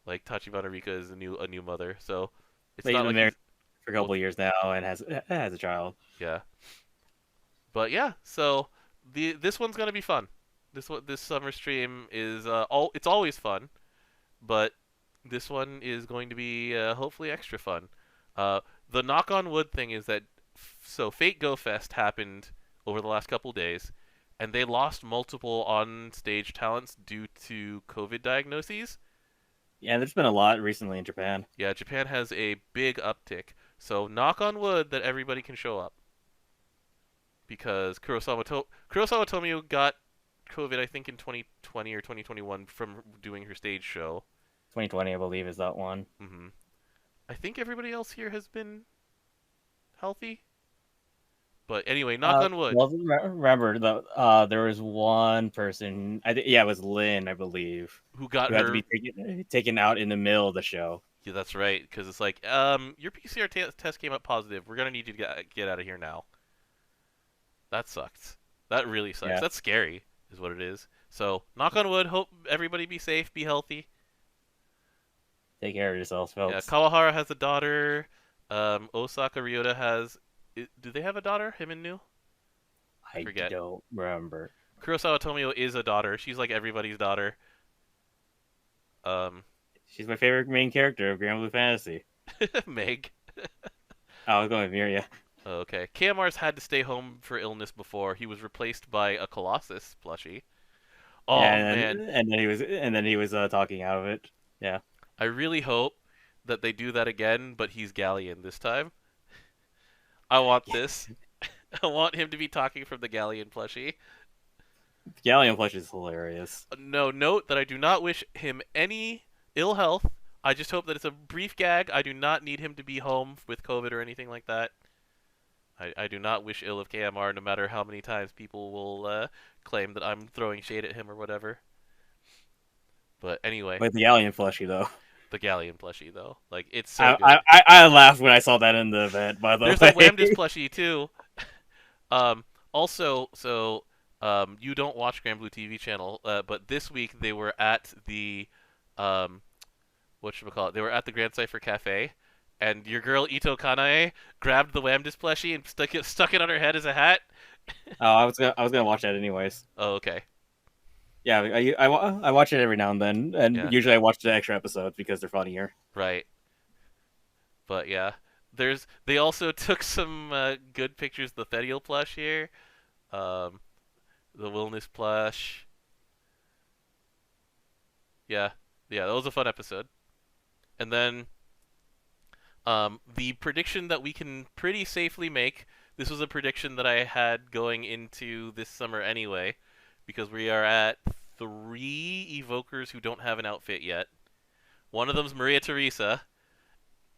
like Tachibana Rika is a new mother. So it's not like married for a couple of years now and has a child. Yeah. But yeah, so this one's gonna be fun. This summer stream is it's always fun, but this one is going to be hopefully extra fun. The knock on wood thing is that so Fate Go Fest happened over the last couple days, and they lost multiple on stage talents due to COVID diagnoses. Yeah, there's been a lot recently in Japan. Yeah, Japan has a big uptick. So knock on wood that everybody can show up. Because Kurosawa Tomio got COVID, I think, in 2020 or 2021 from doing her stage show. 2020, I believe, is that one. Mm-hmm. I think everybody else here has been healthy. But anyway, knock on wood. Well, remember, there was one person, it was Lynn, I believe, who had to be taken out in the middle of the show. Yeah, that's right, because it's like, your PCR test came up positive. We're going to need you to get out of here now. That sucks. That really sucks. Yeah. That's scary, is what it is. So, knock on wood, hope everybody be safe, be healthy. Take care of yourselves, folks. Yeah, Kawahara has a daughter. Osaka Ryota has... Do they have a daughter, him and New? I forget. Don't remember. Kurosawa Tomio is a daughter. She's like everybody's daughter. She's my favorite main character of Granblue Fantasy. Meg. I was going with Miria. Oh, okay. KMR's had to stay home for illness before. He was replaced by a Colossus plushie. Oh, man. And then he was talking out of it. Yeah. I really hope that they do that again, but he's Galleon this time. I want this. I want him to be talking from the Galleon plushie. Galleon plushie is hilarious. No, note that I do not wish him any ill health. I just hope that it's a brief gag. I do not need him to be home with COVID or anything like that. I do not wish ill of KMR, no matter how many times people will claim that I'm throwing shade at him or whatever. But anyway. With the Galleon plushie, though. The Galleon plushie, though. Like, it's so good. I laughed when I saw that in the event, by the way. There's a Lambdas plushie, too. Also, so you don't watch Granblue TV channel, but this week they were at the, whatchamacallit, they were at the Grand Cypher Cafe, and your girl Ito Kanae grabbed the Lambdas plushie and stuck it on her head as a hat. Oh, I was gonna watch that anyways. Oh, okay. Yeah, I watch it every now and then, and usually I watch the extra episodes because they're funnier. Right. But yeah, they also took some good pictures of the Thedial plush here, the Wilness plush. Yeah, that was a fun episode. And then the prediction that we can pretty safely make. This was a prediction that I had going into this summer anyway, because we are at 3 evokers who don't have an outfit yet. One of them's Maria Teresa,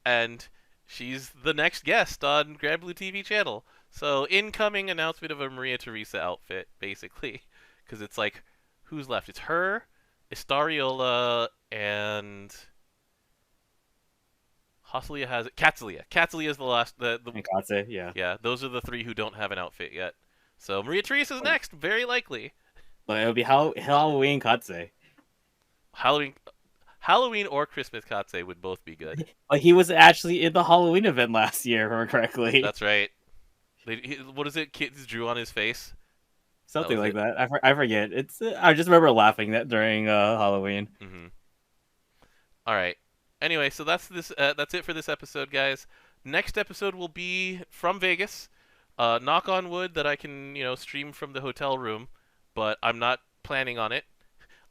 and she's the next guest on Granblue TV channel. So, incoming announcement of a Maria Teresa outfit, basically. Because it's like, who's left? It's her, Estariola, and... Hosselia has it. Katsulia. Katsulia is the last. And Katse, yeah. Yeah, those are the 3 who don't have an outfit yet. So Maria Teresa's next, very likely. But it'll be Halloween Katse. Halloween or Christmas Katse would both be good. He was actually in the Halloween event last year, if I remember correctly. That's right. What is it? Kids drew on his face. Something like that. I forget. I just remember laughing during Halloween. Mm-hmm. All right. Anyway, so that's it for this episode, guys. Next episode will be from Vegas. Knock on wood that I can, stream from the hotel room, but I'm not planning on it.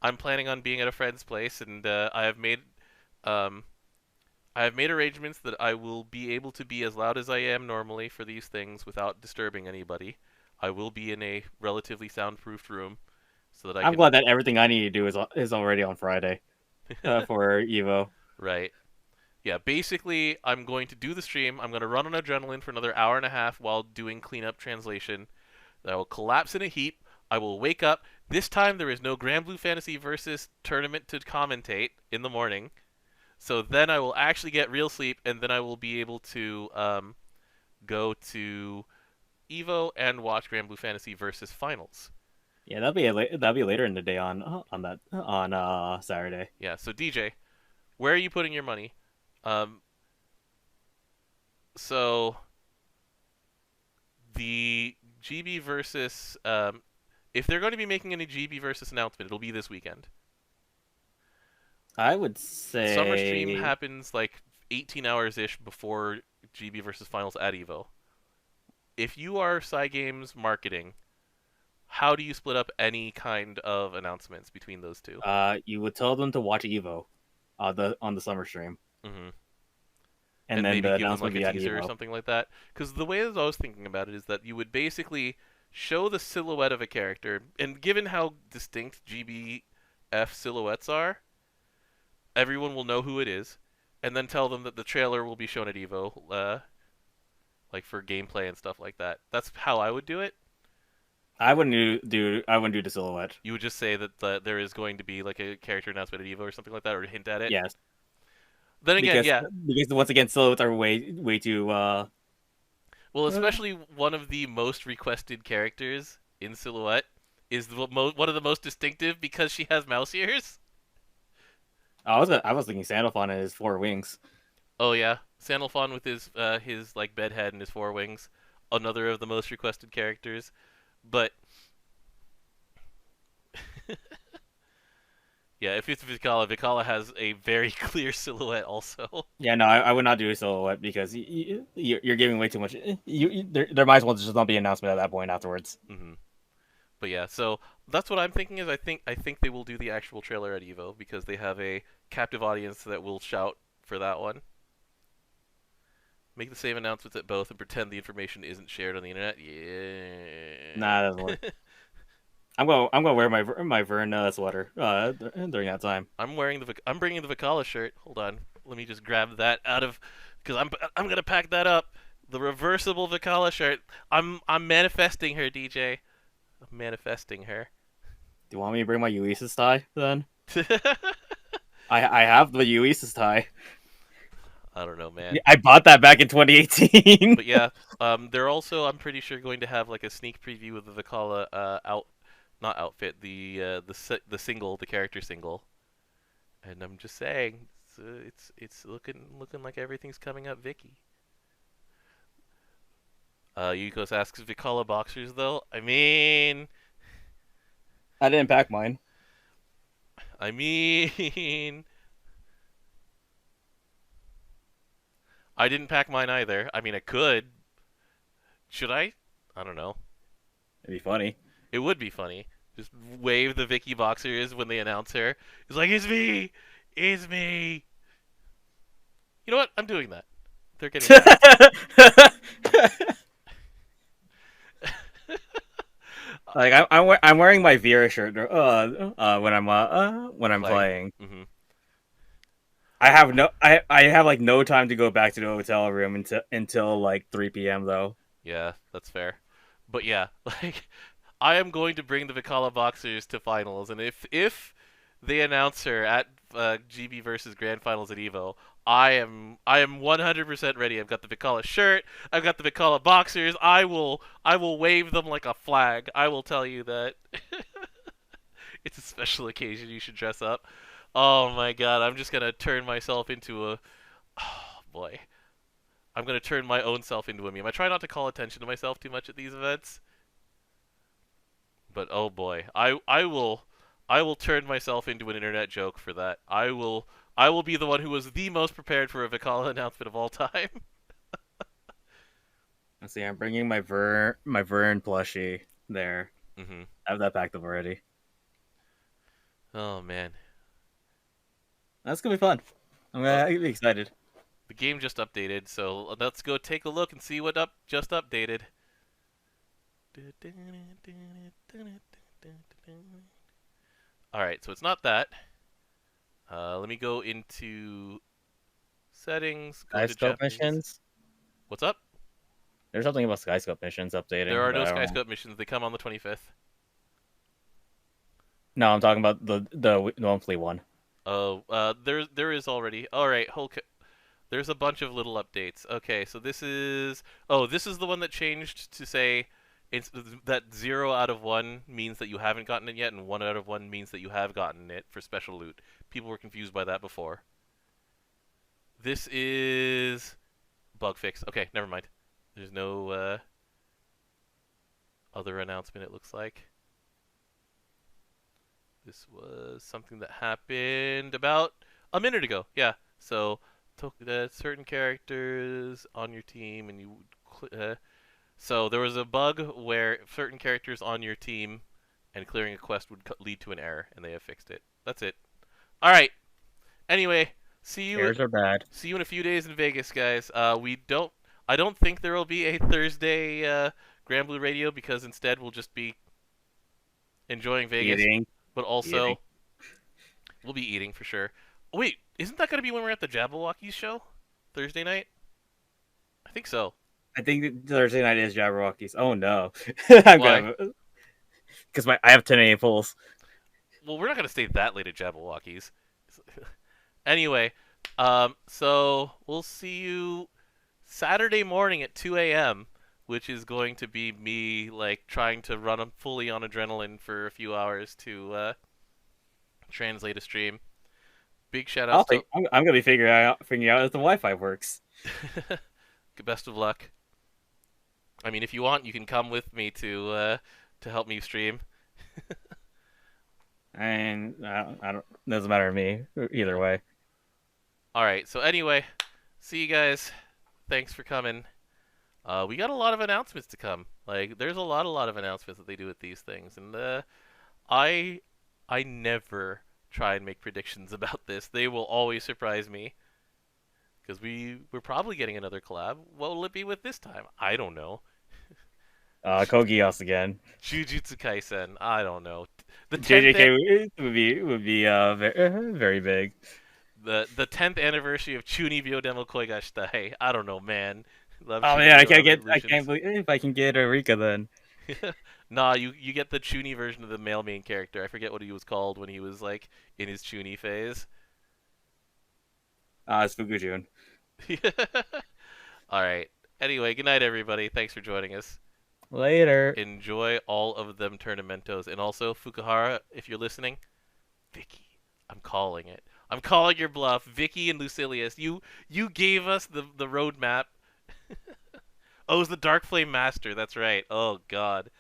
I'm planning on being at a friend's place, and I have made arrangements that I will be able to be as loud as I am normally for these things without disturbing anybody. I will be in a relatively soundproofed room, so that I'm glad that everything I need to do is already on Friday for Evo. Right. Yeah, basically, I'm going to do the stream. I'm going to run on adrenaline for another hour and a half while doing cleanup translation. Then I will collapse in a heap. I will wake up. This time, there is no Granblue Fantasy versus tournament to commentate in the morning. So then I will actually get real sleep, and then I will be able to go to Evo and watch Granblue Fantasy versus Finals. Yeah, that'll be later in the day on Saturday. Yeah. So DJ, where are you putting your money? So the GB versus if they're going to be making any GB versus announcement, it'll be this weekend. I would say Summer stream happens like 18 hours ish before GB versus Finals at Evo. If you are Cygames marketing, how do you split up any kind of announcements between those two? You would tell them to watch Evo, on the summer stream. Mm-hmm. And then maybe the give them like announcement a teaser or Evo. something like that. Because the way that I was thinking about it is that you would basically show the silhouette of a character, and given how distinct GBF silhouettes are, everyone will know who it is, and then tell them that the trailer will be shown at Evo, like for gameplay and stuff like that. That's how I would do it. I wouldn't do the silhouette. You would just say that there is going to be like a character announcement at Evo or something like that, or hint at it. Yes. Then again, because once again, silhouettes are way too. Well, especially one of the most requested characters in Silhouette is one of the most distinctive because she has mouse ears. I was thinking Sandalphon and his 4 wings. Oh yeah, Sandalphon with his like bed head and his 4 wings, another of the most requested characters. But yeah, if it's Vicala has a very clear silhouette also. Yeah, no, I would not do a silhouette because you're giving way too much. There might as well just not be an announcement at that point afterwards. Mm-hmm. But yeah, so that's what I'm thinking is I think they will do the actual trailer at Evo because they have a captive audience that will shout for that one. Make the same announcements at both and pretend the information isn't shared on the internet. Yeah. Nah, that doesn't work. I'm gonna wear my Vern sweater during that time. I'm bringing the Vicala shirt. Hold on, let me just grab that out of because I'm gonna pack that up. The reversible Vicala shirt. I'm manifesting her, DJ. I'm manifesting her. Do you want me to bring my Eustace tie then? I have the Eustace tie. I don't know, man. I bought that back in 2018. But yeah, they're also, I'm pretty sure, going to have like a sneak preview of the Vicala not outfit, the single, the character single. And I'm just saying, it's looking like everything's coming up, Vicky. Yukos asks Vicala boxers though. I mean, I didn't pack mine. I mean, I didn't pack mine either. I mean, I could. Should I? I don't know. It'd be funny. It would be funny. Just wave the Vicky boxers when they announce her. It's like, it's me! It's me! You know what? I'm doing that. They're getting that. Like I'm wearing my Vera shirt when I'm playing. Mm-hmm. I have like no time to go back to the hotel room until like 3 p.m. though. Yeah, that's fair. But yeah, like I am going to bring the Vicala boxers to finals, and if they announce her at GB versus Grand Finals at Evo, I am 100% ready. I've got the Vicala shirt. I've got the Vicala boxers. I will wave them like a flag. I will tell you that it's a special occasion. You should dress up. Oh my god, I'm just gonna turn myself into a. Oh boy, I'm gonna turn my own self into a meme. I try not to call attention to myself too much at these events, but oh boy, I will turn myself into an internet joke for that. I will be the one who was the most prepared for a Vicala announcement of all time. Let's see, I'm bringing my Vern plushie there. Mm-hmm. I have that packed up already. Oh man, that's gonna be fun. I'm gonna be excited. The game just updated, so let's go take a look and see what just updated. Alright, so it's not that. Let me go into settings. Skyscope missions? What's up? There's something about Skyscope missions updating. There are no Skyscope missions. They come on the 25th. No, I'm talking about the monthly one. Oh, there is already. Alright, There's a bunch of little updates. Okay, so this is the one that changed to say that 0 out of 1 means that you haven't gotten it yet, and 1 out of 1 means that you have gotten it for special loot. People were confused by that before. This is bug fix. Okay, never mind. There's no other announcement, it looks like. This was something that happened about a minute ago. Yeah, so certain characters on your team, and so there was a bug where certain characters on your team and clearing a quest would lead to an error, and they have fixed it. That's it. All right. Anyway, Errors are bad. See you in a few days in Vegas, guys. I don't think there will be a Thursday Granblue Radio, because instead we'll just be enjoying Vegas, but also we'll be eating for sure. Wait, isn't that going to be when we're at the Jabberwockies show? Thursday night? I think so. I think Thursday night is Jabberwockies. Oh no. Because I have 10 a.m. pulls. Well, we're not going to stay that late at Jabberwockies. Anyway, so we'll see you Saturday morning at 2 a.m., which is going to be me trying to run fully on adrenaline for a few hours to translate a stream. Big shout out to... I'm going to be figuring out if the Wi-Fi works. Best of luck. I mean, if you want, you can come with me to help me stream. And I don't. Doesn't matter to me either way. All right. So anyway, see you guys. Thanks for coming. We got a lot of announcements to come. There's a lot of announcements that they do with these things, and I never try and make predictions about this. They will always surprise me, because we're probably getting another collab. What will it be with this time? I don't know. Kogios again. Jujutsu Kaisen. I don't know. The JJK would be very big. The 10th anniversary of Chunibyo Demo Koigashitai. I don't know, man. Oh man, I can't believe if I can get a Rika then. Nah, you get the Chuni version of the male main character. I forget what he was called when he was in his Chuni phase. It's Fukujun. All right. Anyway, good night, everybody. Thanks for joining us. Later. Enjoy all of them tournamentos. And also, Fukuhara, if you're listening, Vicky, I'm calling it. I'm calling your bluff. Vicky and Lucilius, you gave us the roadmap. Oh, it was the Dark Flame Master. That's right. Oh, God.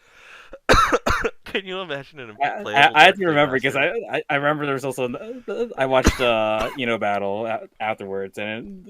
Can you imagine an unplayable I had to remember, because I remember there was also... I watched Battle afterwards, and